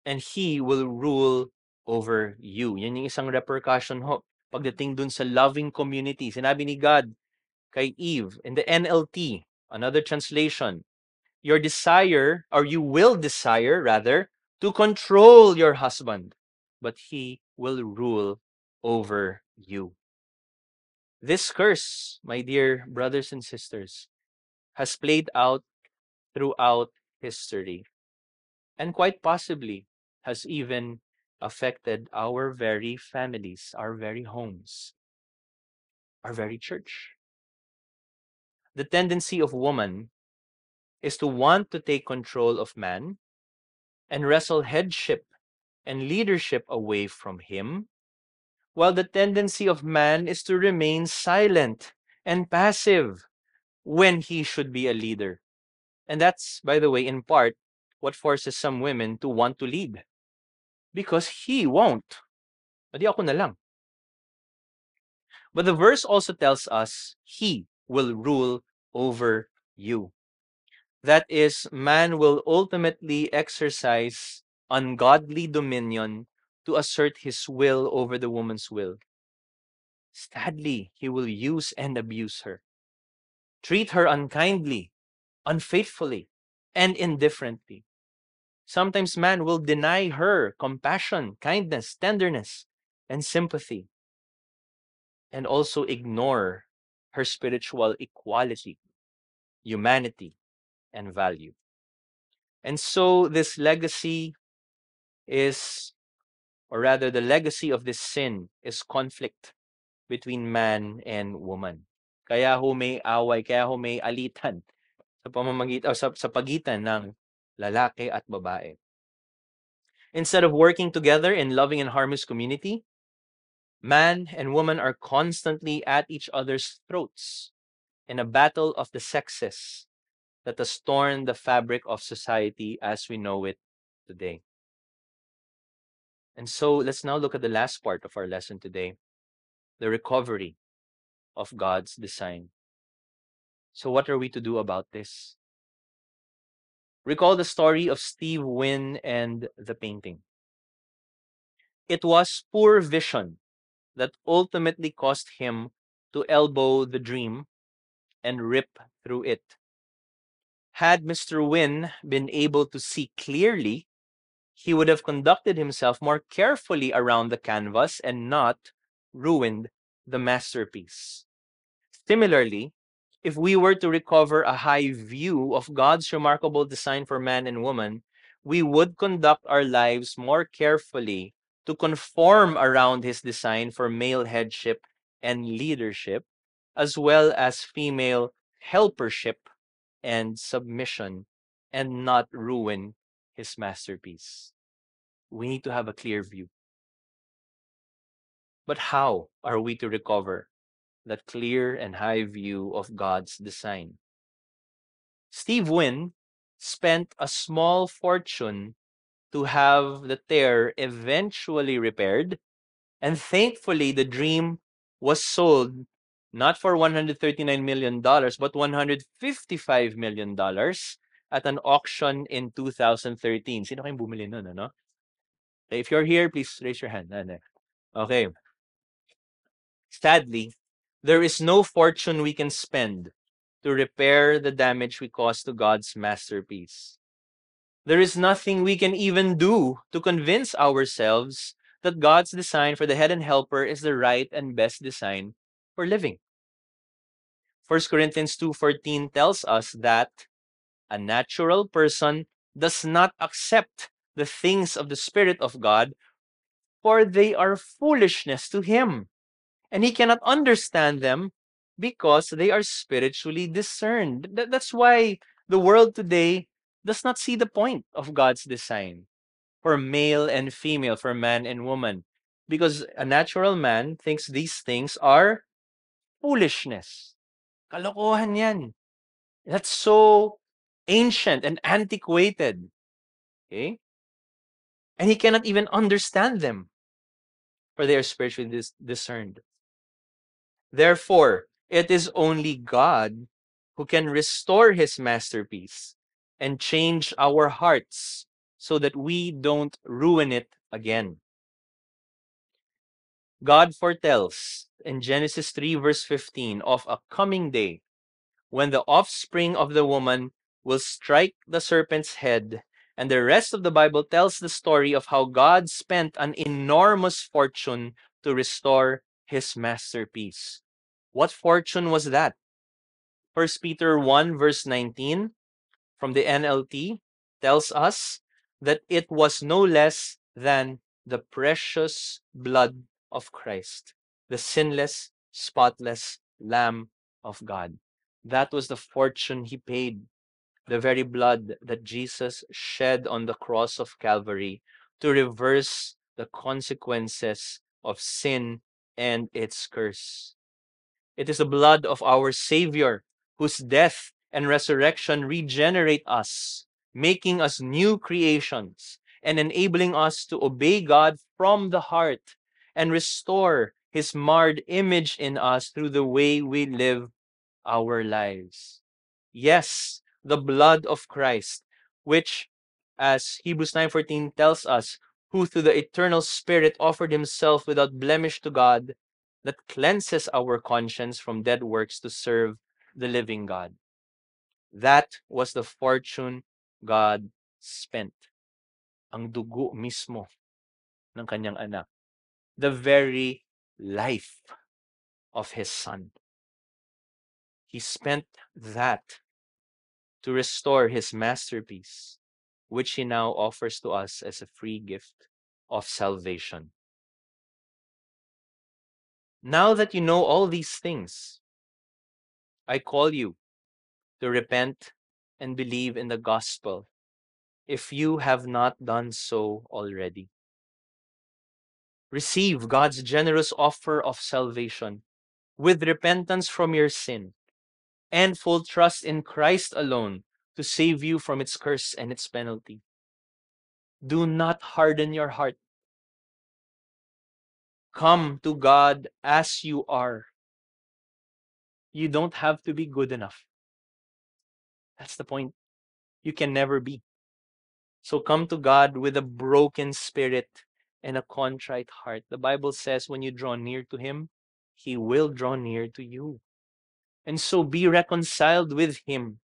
and he will rule over you. Yan yung isang repercussion ho. Pagdating dun sa loving community, sinabi ni God kay Eve in the NLT, another translation, your desire, or you will desire rather, to control your husband, but he will rule over you. This curse, my dear brothers and sisters, has played out throughout history, and quite possibly has even affected our very families, our very homes, our very church. The tendency of woman is to want to take control of man and wrestle headship and leadership away from him, while the tendency of man is to remain silent and passive when he should be a leader. And that's, by the way, in part what forces some women to want to lead. Because he won't. Adi ako na lang. But the verse also tells us he will rule over you. That is, man will ultimately exercise ungodly dominion to assert his will over the woman's will. Sadly, he will use and abuse her, treat her unkindly, unfaithfully, and indifferently. Sometimes man will deny her compassion, kindness, tenderness, and sympathy, and also ignore her spiritual equality, humanity, and value. And so this legacy is, or rather the legacy of this sin is conflict between man and woman. Kaya ho may away, kaya ho may alitan sa pamamagitan, sa pagitan ng lalaki at babae. Instead of working together in loving and harmonious community, man and woman are constantly at each other's throats in a battle of the sexes that has torn the fabric of society as we know it today. And so let's now look at the last part of our lesson today, the recovery of God's design. So what are we to do about this? Recall the story of Steve Wynn and the painting. It was poor vision that ultimately caused him to elbow the dream and rip through it. Had Mr. Wynn been able to see clearly, he would have conducted himself more carefully around the canvas and not ruined the masterpiece. Similarly, if we were to recover a high view of God's remarkable design for man and woman, we would conduct our lives more carefully to conform around his design for male headship and leadership, as well as female helpership and submission, and not ruin his masterpiece. We need to have a clear view. But how are we to recover that clear and high view of God's design? Steve Wynn spent a small fortune to have the tear eventually repaired, and thankfully the dream was sold not for $139 million, but $155 million at an auction in 2013. Sino kayong bumili nun, ano? If you're here, please raise your hand. Okay. Sadly, there is no fortune we can spend to repair the damage we caused to God's masterpiece. There is nothing we can even do to convince ourselves that God's design for the head and helper is the right and best design for living. 1 Corinthians 2:14 tells us that a natural person does not accept the things of the Spirit of God, for they are foolishness to him, and he cannot understand them because they are spiritually discerned. That's why the world today does not see the point of God's design for male and female, for man and woman, because a natural man thinks these things are foolishness. Kalokohan yan. That's so ancient and antiquated. Okay? And he cannot even understand them, for they are spiritually discerned. Therefore, it is only God who can restore his masterpiece and change our hearts so that we don't ruin it again. God foretells in Genesis 3 verse 15 of a coming day when the offspring of the woman will strike the serpent's head. And the rest of the Bible tells the story of how God spent an enormous fortune to restore his masterpiece. What fortune was that? 1 Peter 1 verse 19 from the NLT tells us that it was no less than the precious blood of Christ, the sinless, spotless Lamb of God. That was the fortune he paid, the very blood that Jesus shed on the cross of Calvary to reverse the consequences of sin and its curse. It is the blood of our Savior, whose death and resurrection regenerate us, making us new creations and enabling us to obey God from the heart and restore his marred image in us through the way we live our lives. Yes, the blood of Christ, which, as Hebrews 9:14 tells us, who through the eternal Spirit offered himself without blemish to God, that cleanses our conscience from dead works to serve the living God. That was the fortune God spent. Ang dugo mismo ng kanyang anak. The very life of his son. He spent that to restore his masterpiece, which he now offers to us as a free gift of salvation. Now that you know all these things, I call you to repent and believe in the gospel if you have not done so already. Receive God's generous offer of salvation with repentance from your sin and full trust in Christ alone to save you from its curse and its penalty. Do not harden your heart. Come to God as you are. You don't have to be good enough. That's the point. You can never be. So come to God with a broken spirit and a contrite heart. The Bible says when you draw near to him, he will draw near to you. And so be reconciled with him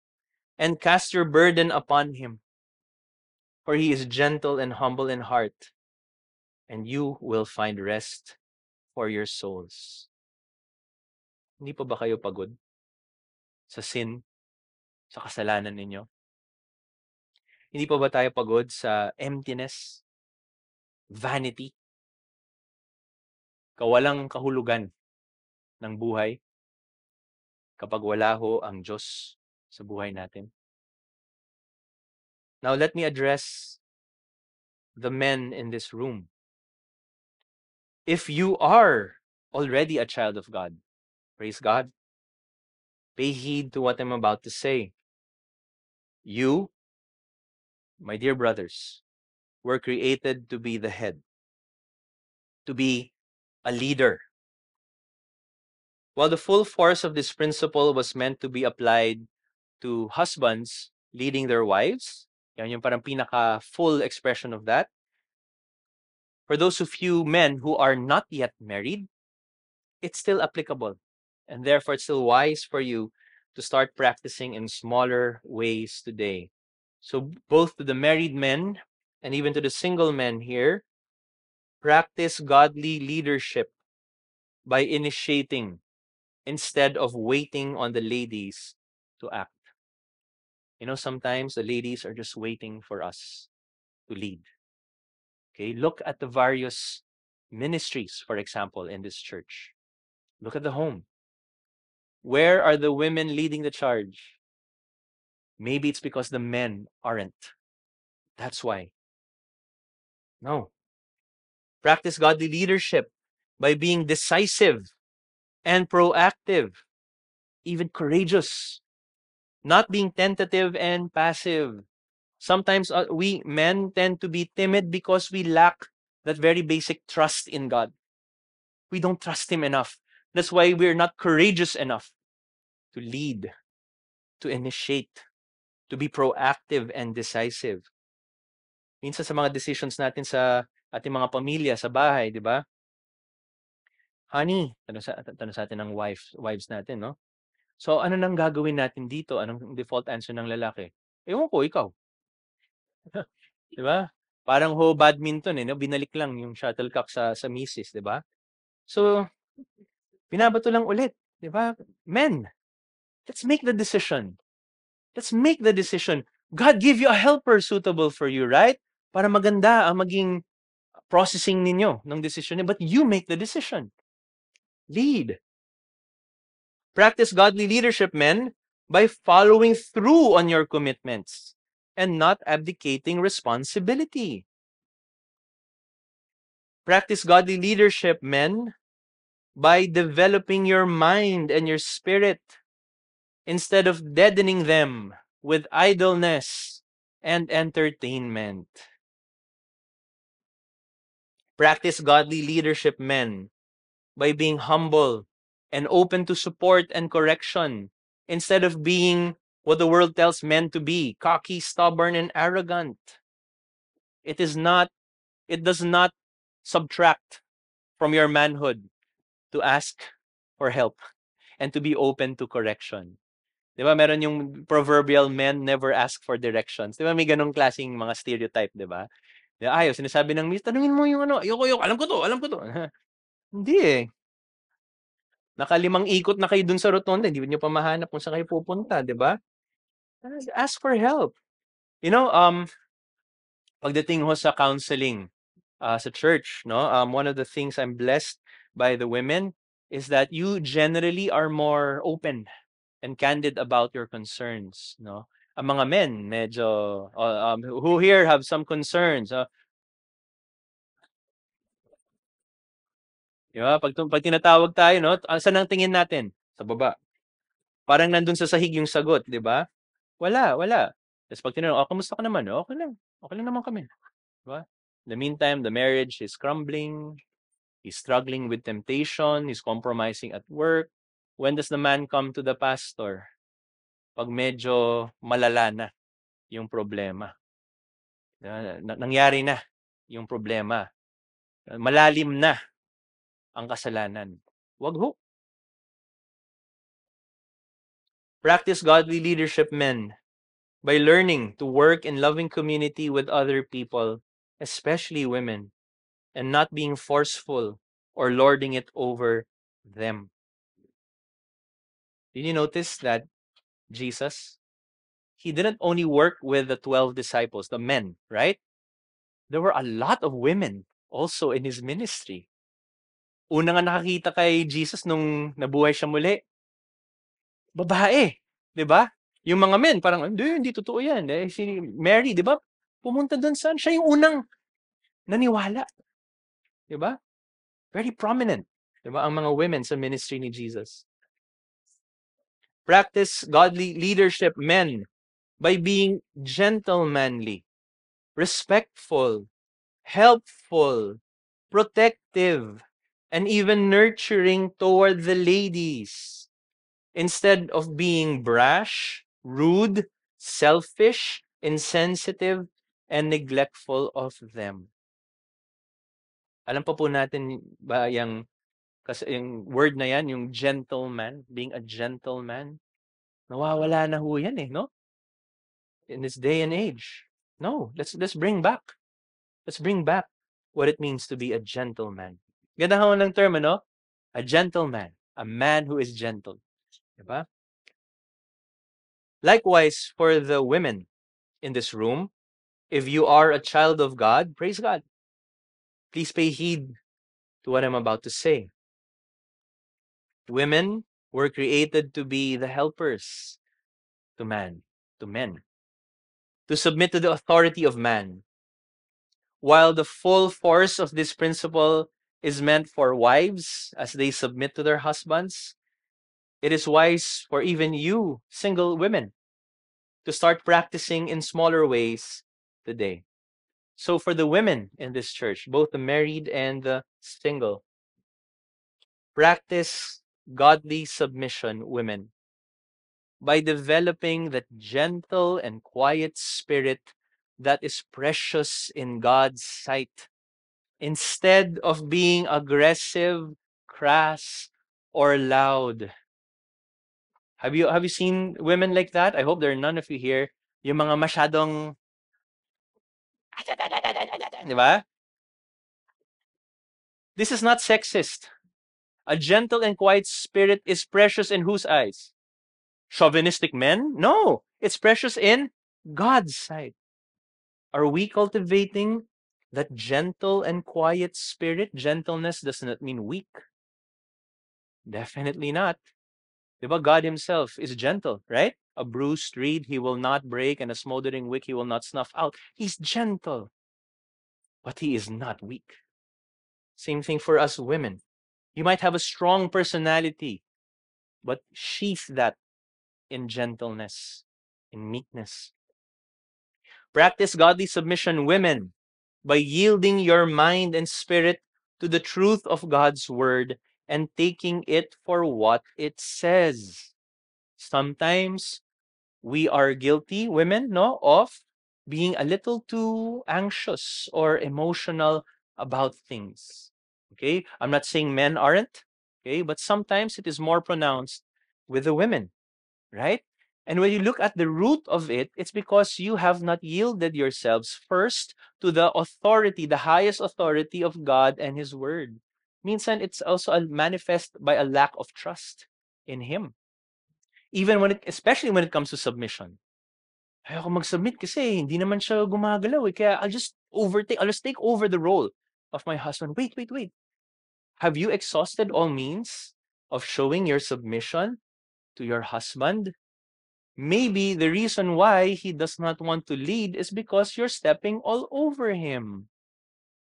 and cast your burden upon him. For he is gentle and humble in heart, and you will find rest for your souls. Hindi pa ba kayo pagod sa sin, sa kasalanan ninyo? Hindi pa ba tayo pagod sa emptiness, vanity, kawalang kahulugan ng buhay kapag wala ho ang Diyos sa buhay natin? Now let me address the men in this room. If you are already a child of God, praise God, pay heed to what I'm about to say. You, my dear brothers, were created to be the head, to be a leader. While the full force of this principle was meant to be applied to husbands leading their wives, yan yung parang pinaka-full expression of that. For those of you men who are not yet married, it's still applicable. And therefore, it's still wise for you to start practicing in smaller ways today. So both to the married men and even to the single men here, practice godly leadership by initiating instead of waiting on the ladies to act. You know, sometimes the ladies are just waiting for us to lead. Okay, look at the various ministries, for example, in this church. Look at the home. Where are the women leading the charge? Maybe it's because the men aren't. That's why. No. Practice godly leadership by being decisive and proactive, even courageous, not being tentative and passive. Sometimes we men tend to be timid because we lack that very basic trust in God. We don't trust him enough. That's why we're not courageous enough to lead. to initiate, to be proactive and decisive. Minsan sa mga decisions natin sa ating mga pamilya, sa bahay, di ba? Honey, tanong sa atin ng wives natin, no? So, ano nang gagawin natin dito? Anong default answer ng lalaki? Ewan ko, ikaw. Di ba? Parang badminton, no? Binalik lang yung shuttlecock sa misis, di ba? So, binabato lang ulit, di ba? Men, let's make the decision. Let's make the decision. God give you a helper suitable for you, right? Para maganda ang maging processing ninyo ng decision niyo. But you make the decision. Lead. Practice godly leadership, men, by following through on your commitments and not abdicating responsibility. Practice godly leadership, men, by developing your mind and your spirit instead of deadening them with idleness and entertainment. Practice godly leadership, men, by being humble and open to support and correction instead of being what the world tells men to be, cocky, stubborn, and arrogant. It does not subtract from your manhood to ask for help and to be open to correction. Di ba, meron yung proverbial men never ask for directions. Di ba, may ganong klaseng mga stereotype, di ba? Ayaw, sinasabi ng miss, tanungin mo yung ano, ayoko, alam ko to. Hindi eh. Nakalimang ikot na kayo dun sa rotonda, hindi niyo pa mahanap kung saan kayo pupunta, di ba? Ask for help. You know, pagdating ho sa counseling sa church, no? One of the things I'm blessed by the women is that you generally are more open and candid about your concerns, no? Ang mga men, medyo, who here have some concerns? Di ba? Pag tinatawag tayo, no? Saan ang tingin natin? Sa baba. Parang nandun sa sahig yung sagot, di ba? Wala. Tapos pag tinanong, kamusta ka naman? Okay lang. Okay lang naman kami. Di ba? In the meantime, the marriage is crumbling. He's struggling with temptation. He's compromising at work. When does the man come to the pastor? Pag medyo malala na yung problema. Nangyari na yung problema. Malalim na ang kasalanan. Wag ho. Practice godly leadership, men, by learning to work in loving community with other people, especially women, and not being forceful or lording it over them. Did you notice that Jesus, he didn't only work with the 12 disciples, the men, right? There were a lot of women also in his ministry. Una nga nakakita kay Jesus nung nabuhay siya muli, babae, 'di ba? Yung mga men parang hindi totoo 'yan. Si Mary, 'di ba? Pumunta doon siya yung unang naniwala. 'Di ba? Very prominent, 'di ba, ang mga women sa ministry ni Jesus. Practice godly leadership, men, by being gentlemanly, respectful, helpful, protective, and even nurturing toward the ladies, instead of being brash, rude, selfish, insensitive, and neglectful of them. Alam pa po natin ba kasi yung word na yan, yung gentleman, being a gentleman, nawawala na ho yan no? In this day and age. No, let's bring back. Let's bring back what it means to be a gentleman. Ganda ho ng term, ano? A gentleman. A man who is gentle. Diba? Likewise, for the women in this room, if you are a child of God, praise God. Please pay heed to what I'm about to say. Women were created to be the helpers to men, to submit to the authority of man. While the full force of this principle is meant for wives as they submit to their husbands, it is wise for even you, single women, to start practicing in smaller ways today. So for the women in this church, both the married and the single, practice godly submission, women. by developing that gentle and quiet spirit that is precious in God's sight, instead of being aggressive, crass, or loud. Have you seen women like that? I hope there are none of you here. Yung mga masyadong, di ba? This is not sexist. A gentle and quiet spirit is precious in whose eyes? Chauvinistic men? No, it's precious in God's sight. Are we cultivating that gentle and quiet spirit? Gentleness does not mean weak. Definitely not. Diba? God himself is gentle, right? A bruised reed he will not break, and a smoldering wick he will not snuff out. He's gentle, but he is not weak. Same thing for us women. You might have a strong personality, but sheath that in gentleness, in meekness. Practice godly submission, women, by yielding your mind and spirit to the truth of God's word and taking it for what it says. Sometimes we are guilty, women, no, of being a little too anxious or emotional about things. Okay? I'm not saying men aren't, okay, but sometimes it is more pronounced with the women, right? And when you look at the root of it, it's because you have not yielded yourselves first to the authority, the highest authority of God and His Word. Minsan, it's also manifest by a lack of trust in Him. Even when especially when it comes to submission. Ayoko mag-submit kasi hindi naman siya gumagalaw eh. Kaya I'll just take over the role of my husband. Wait, wait, wait. Have you exhausted all means of showing your submission to your husband? Maybe the reason why he does not want to lead is because you're stepping all over him.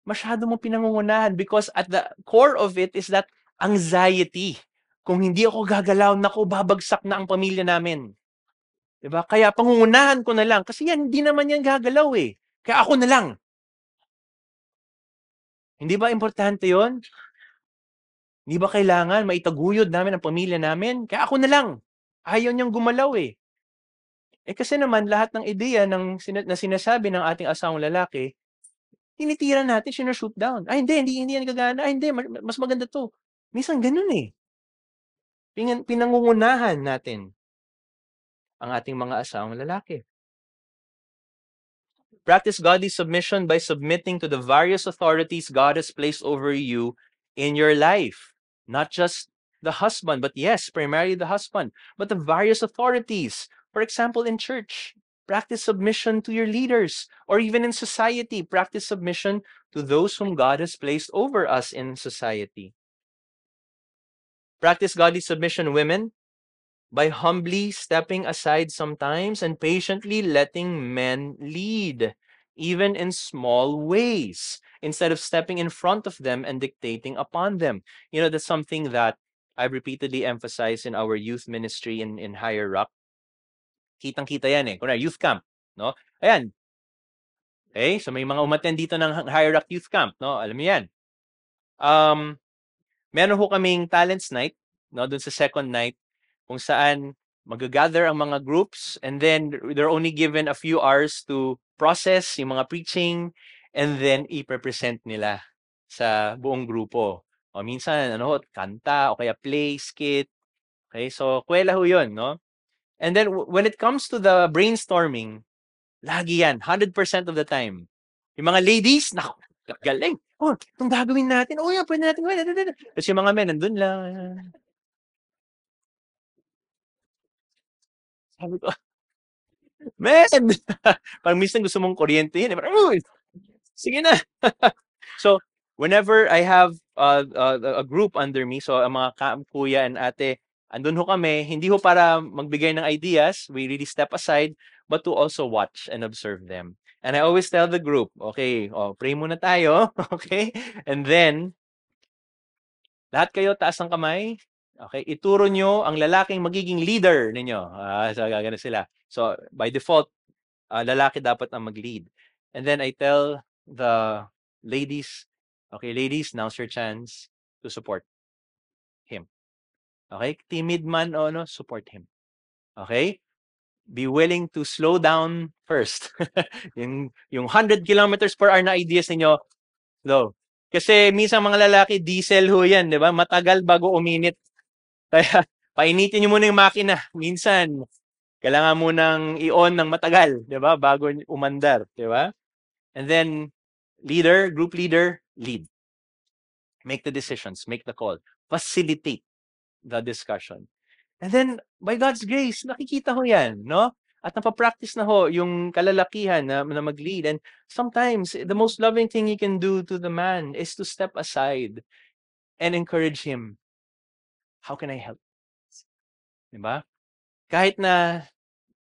Masyado mo pinangungunahan because at the core of it is that anxiety. Kung hindi ako gagalaw, naku, babagsak na ang pamilya namin. Diba? Kaya pangungunahan ko na lang. Kasi yan, hindi naman yan gagalaw eh. Kaya ako na lang. Hindi ba importante yon? Hindi ba kailangan maitaguyod namin ang pamilya namin? Kaya ako na lang. Ayaw niyang gumalaw eh. Eh kasi naman lahat ng ideya na sinasabi ng ating asawang lalaki, tinitira natin, sinushoot down. Ay hindi yan gagana. Ay hindi, mas maganda to. Minsan ganun eh. Pinangungunahan natin ang ating mga asawang lalaki. Practice godly submission by submitting to the various authorities God has placed over you in your life. Not just the husband, but yes, primarily the husband, but the various authorities. For example, in church, practice submission to your leaders, or even in society, practice submission to those whom God has placed over us in society. Practice godly submission, women, by humbly stepping aside sometimes and patiently letting men lead, even in small ways, instead of stepping in front of them and dictating upon them. You know, that's something that I've repeatedly emphasized in our youth ministry in Higher Rock. Kitang-kita yan eh. Kunwari, youth camp, no? Ayan. Okay, so may mga umattend dito ng Higher Rock Youth Camp, no? Alam niyo yan. Meron ho kaming talents night, no? Dun sa second night, kung saan mag-gather ang mga groups and then they're only given a few hours to process yung mga preaching and then i-present nila sa buong grupo. O minsan, kanta o kaya play, skit. Okay, so kwela ho yun, no? And then when it comes to the brainstorming, lagi yan, 100% of the time. Yung mga ladies, naku, galing. Oh, itong gagawin natin. Oh, yan, pwede natin gawin. Tapos yung mga men, nandun lang. Sabi ko, men! Parang minsan gusto mong kuryente yun. Parang, uy, sige na. So, whenever I have a group under me, so ang mga kuya and ate, andun ho kami, hindi ho para magbigay ng ideas, we really step aside, but to also watch and observe them. And I always tell the group, okay, pray muna tayo, okay? And then, lahat kayo taas ng kamay, okay? Ituro nyo ang lalaking magiging leader ninyo. So, gagana sila. So, by default, lalaki dapat ang mag-lead. And then I tell the ladies, okay, ladies, now's your chance to support him. Okay? Timid man o support him. Okay? Be willing to slow down first. yung 100 kilometers per hour na ideas ninyo, slow. Kasi minsan mga lalaki, diesel ho yan, di ba? Matagal bago uminit. Kaya, painitin nyo muna yung makina. Minsan, kailangan mo nang i-on ng matagal, di ba? Bago umandar, di ba? And then, group leader, lead. Make the decisions, make the call. Facilitate the discussion. And then, by God's grace, nakikita ho yan, no? At napapractice na ho yung kalalakihan na mag-lead. And sometimes, the most loving thing you can do to the man is to step aside and encourage him. How can I help? Diba? Kahit na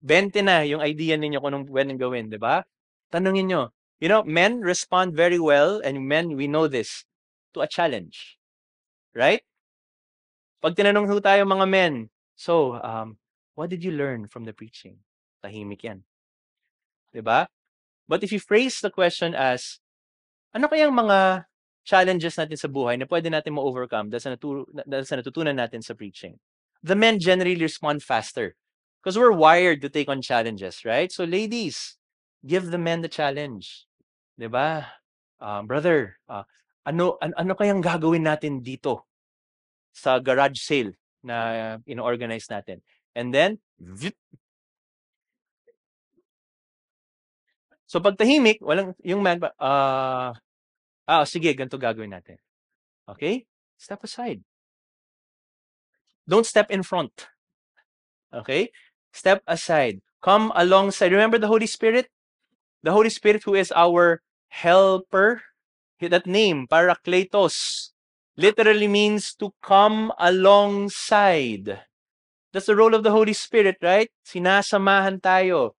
20 na yung idea ninyo kung anong pwedeng gawin, diba? Tanungin nyo. You know, men respond very well, and men, we know this, to a challenge. Right? Pag tinanong ho tayo mga men, so, what did you learn from the preaching? Tahimik yan. Diba? But if you phrase the question as, ano kayang mga challenges natin sa buhay na pwede natin ma-overcome dahil sa natutunan natin sa preaching? The men generally respond faster because we're wired to take on challenges, right? So ladies, give the men the challenge. Diba? Brother, ano kayang gagawin natin dito sa garage sale na ino-organize natin? And then, so pag tahimik, walang, yung man, sige, ganito gagawin natin. Okay? Step aside. Don't step in front. Okay? Step aside. Come alongside. Remember the Holy Spirit? The Holy Spirit who is our helper. That name, Parakletos, literally means to come alongside. That's the role of the Holy Spirit, right? Sinasamahan tayo.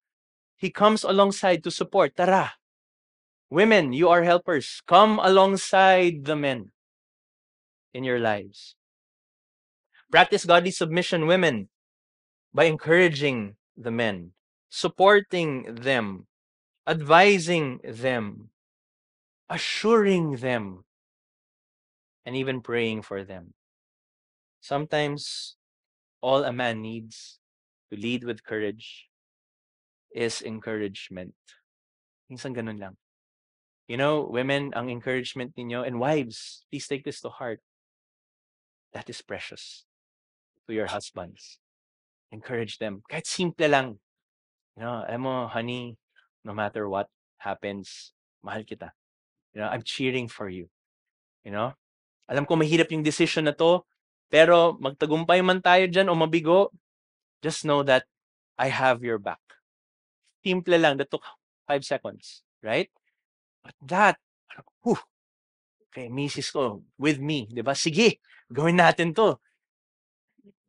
He comes alongside to support. Tara. Women, you are helpers. Come alongside the men in your lives. Practice godly submission, women, by encouraging the men, supporting them, advising them, assuring them, and even praying for them. Sometimes, all a man needs to lead with courage is encouragement. Minsan ganun lang. You know, women, ang encouragement ninyo, and wives, please take this to heart. That is precious to your husbands. Encourage them. Kahit simple lang. You know, alam mo, honey, no matter what happens, mahal kita. You know, I'm cheering for you. You know? Alam ko mahirap yung decision na to, pero magtagumpay man tayo dyan o mabigo, just know that I have your back. Simple lang. That took 5 seconds. Right? But that, okay, misis ko, with me. Diba? Sige, gawin natin to.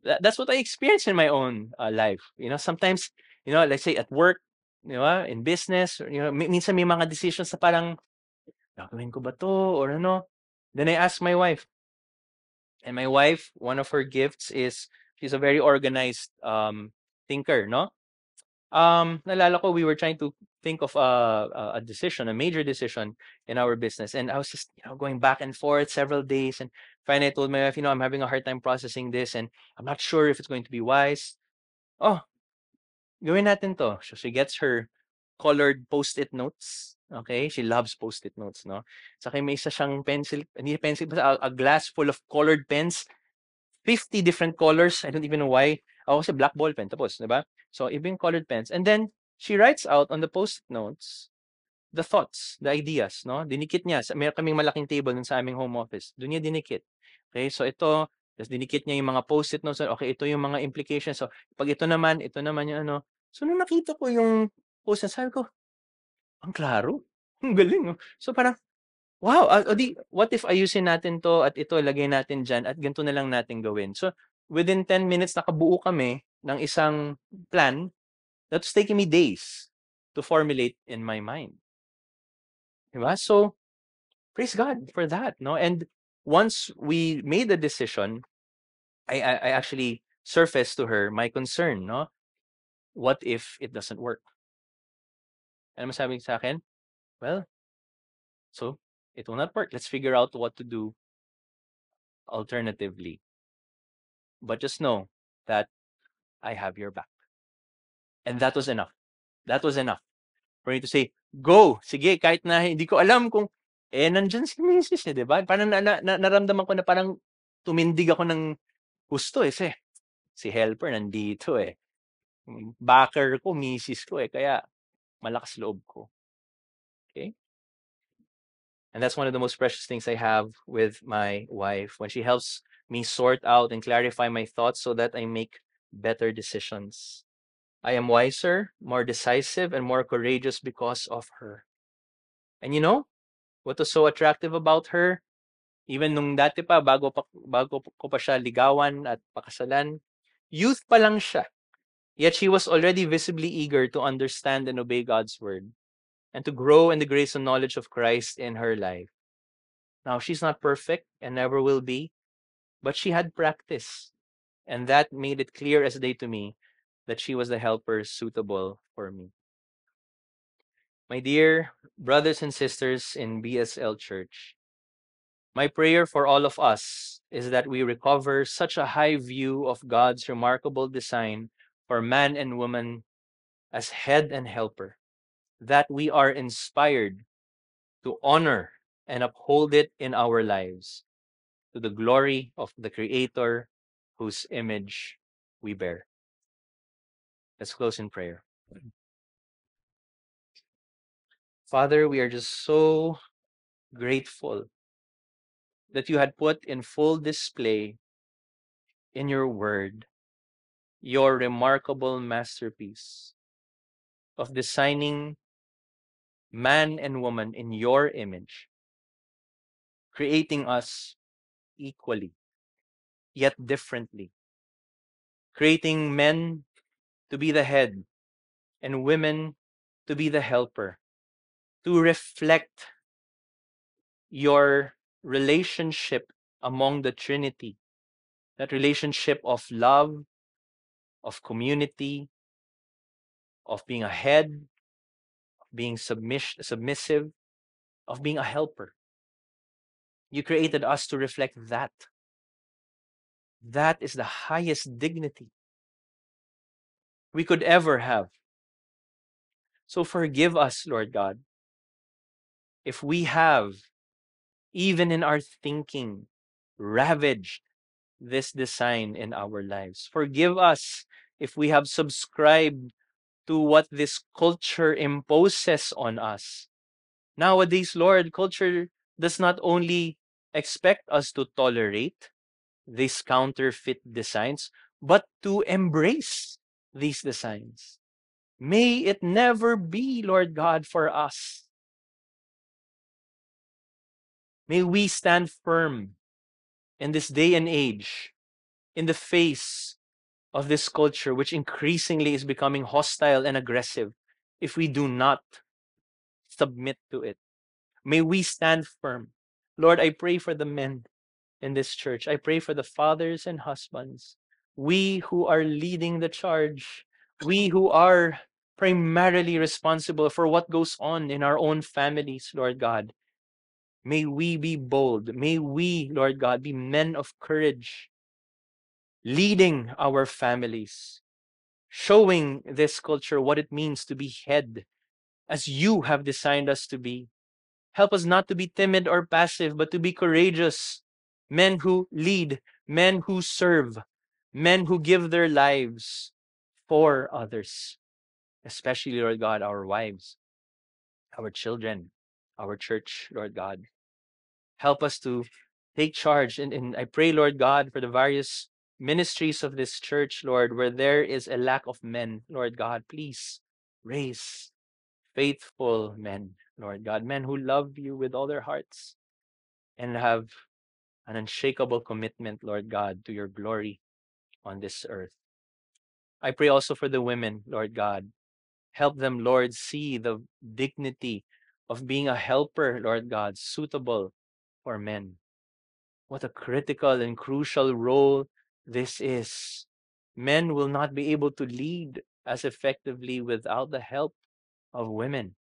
That's what I experienced in my own life. You know, sometimes, you know, let's say at work, you know, in business, you know, minsan may mga decisions na parang, gagawin ko ba to or ano? Then I ask my wife. And my wife, one of her gifts is she's a very organized thinker, no? Nalala ko, we were trying to think of a decision, a major decision in our business. And I was just, you know, going back and forth several days. And finally I told my wife, you know, I'm having a hard time processing this and I'm not sure if it's going to be wise. Oh, gawin natin to. So she gets her colored post-it notes. Okay? She loves post-it notes, no? Saka may isa siyang pencil, hindi pencil, basta a glass full of colored pens. 50 different colors. I don't even know why. Ako kasi black ball pen. Tapos, di ba? So, ibang colored pens. And then, she writes out on the post-it notes the thoughts, the ideas, no? Dinikit niya. Meron kaming malaking table dun sa aming home office. Doon niya dinikit. Okay? So, ito, tapos dinikit niya yung mga post-it notes. Okay, ito yung mga implications. So, pag ito naman yung ano. So, nung nakita ko yung post-it, sabi ko, ang klaro. Ang galing. Oh. So, parang, wow, what if ayusin natin to at ito, lagay natin dyan at ganito na lang natin gawin. So, within 10 minutes, nakabuo kami ng isang plan that's taking me days to formulate in my mind. Diba? So, praise God for that, no? And once we made the decision, I actually surfaced to her my concern, no? What if it doesn't work? Ano masabi sa akin? Well, so, it will not work. Let's figure out what to do alternatively. But just know that I have your back. And that was enough. That was enough for me to say, go, sige, kahit na hindi ko alam kung, nandyan si Mrs. di ba? Parang naramdaman ko na parang tumindig ako ng gusto si helper nandito backer ko, Mrs. ko kaya malakas loob ko. Okay? And that's one of the most precious things I have with my wife, when she helps me sort out and clarify my thoughts so that I make better decisions. I am wiser, more decisive, and more courageous because of her. And you know what was so attractive about her? Even nung dati pa, bago ko pa siya ligawan at pakasalan, youth pa lang siya. Yet she was already visibly eager to understand and obey God's word and to grow in the grace and knowledge of Christ in her life. Now, she's not perfect and never will be, but she had practice. And that made it clear as day to me that she was the helper suitable for me. My dear brothers and sisters in BSL Church, my prayer for all of us is that we recover such a high view of God's remarkable design for man and woman as head and helper, that we are inspired to honor and uphold it in our lives, to the glory of the Creator whose image we bear. Let's close in prayer. Father, we are just so grateful that you had put in full display in your word your remarkable masterpiece of designing man and woman in your image, creating us equally, yet differently, creating men to be the head and women to be the helper, to reflect your relationship among the Trinity, that relationship of love, of community, of being a head, of being submissive, of being a helper. You created us to reflect that. That is the highest dignity we could ever have. So forgive us, Lord God, if we have, even in our thinking, ravaged this design in our lives. Forgive us if we have subscribed to what this culture imposes on us. Nowadays, Lord, culture does not only expect us to tolerate these counterfeit designs, but to embrace these designs. May it never be, Lord God, for us. May we stand firm in this day and age in the face of this culture, which increasingly is becoming hostile and aggressive, if we do not submit to it. May we stand firm. Lord, I pray for the men in this church. I pray for the fathers and husbands. We who are leading the charge, we who are primarily responsible for what goes on in our own families, Lord God. May we be bold. May we, Lord God, be men of courage, leading our families, showing this culture what it means to be head as you have designed us to be. Help us not to be timid or passive, but to be courageous, men who lead, men who serve, men who give their lives for others, especially, Lord God, our wives, our children, our church, Lord God. Help us to take charge. And I pray, Lord God, for the various ministries of this church, Lord, where there is a lack of men, Lord God, please raise faithful men, Lord God, men who love you with all their hearts and have an unshakable commitment, Lord God, to your glory on this earth. I pray also for the women, Lord God. Help them, Lord, see the dignity of being a helper, Lord God, suitable for men. What a critical and crucial role this is. Men will not be able to lead as effectively without the help of women.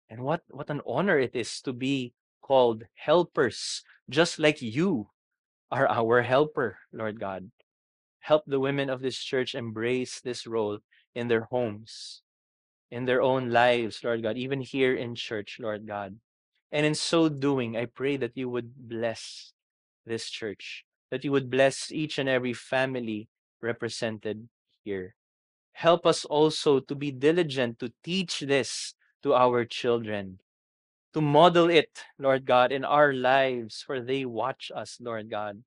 And what an honor it is to be called helpers, just like you are our helper, Lord God. Help the women of this church embrace this role in their homes, in their own lives, Lord God, even here in church, Lord God. And in so doing, I pray that you would bless this church, that you would bless each and every family represented here. Help us also to be diligent to teach this to our children, to model it, Lord God, in our lives, for they watch us, Lord God,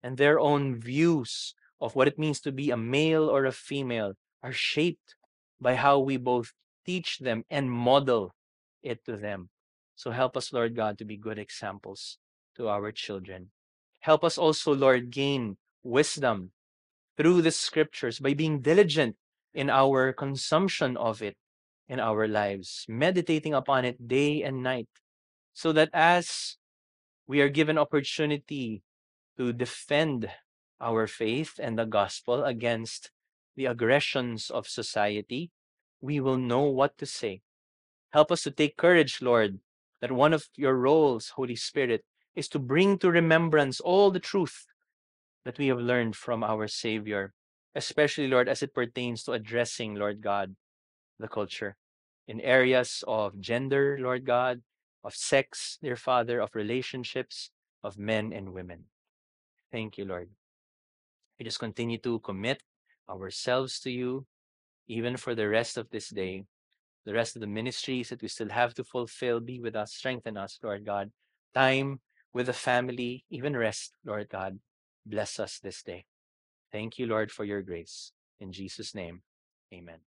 and their own views of what it means to be a male or a female are shaped by how we both teach them and model it to them. So help us, Lord God, to be good examples to our children. Help us also, Lord, gain wisdom through the scriptures by being diligent in our consumption of it in our lives, meditating upon it day and night, so that as we are given opportunity to defend our faith and the gospel against the aggressions of society, we will know what to say. Help us to take courage, Lord, that one of your roles, Holy Spirit, is to bring to remembrance all the truth that we have learned from our Savior, especially, Lord, as it pertains to addressing, Lord God, the culture in areas of gender, Lord God, of sex, dear Father, of relationships, of men and women. Thank you, Lord. We just continue to commit ourselves to you, even for the rest of this day, the rest of the ministries that we still have to fulfill. Be with us, strengthen us, Lord God. Time with the family, even rest, Lord God. Bless us this day. Thank you, Lord, for your grace. In Jesus' name, amen.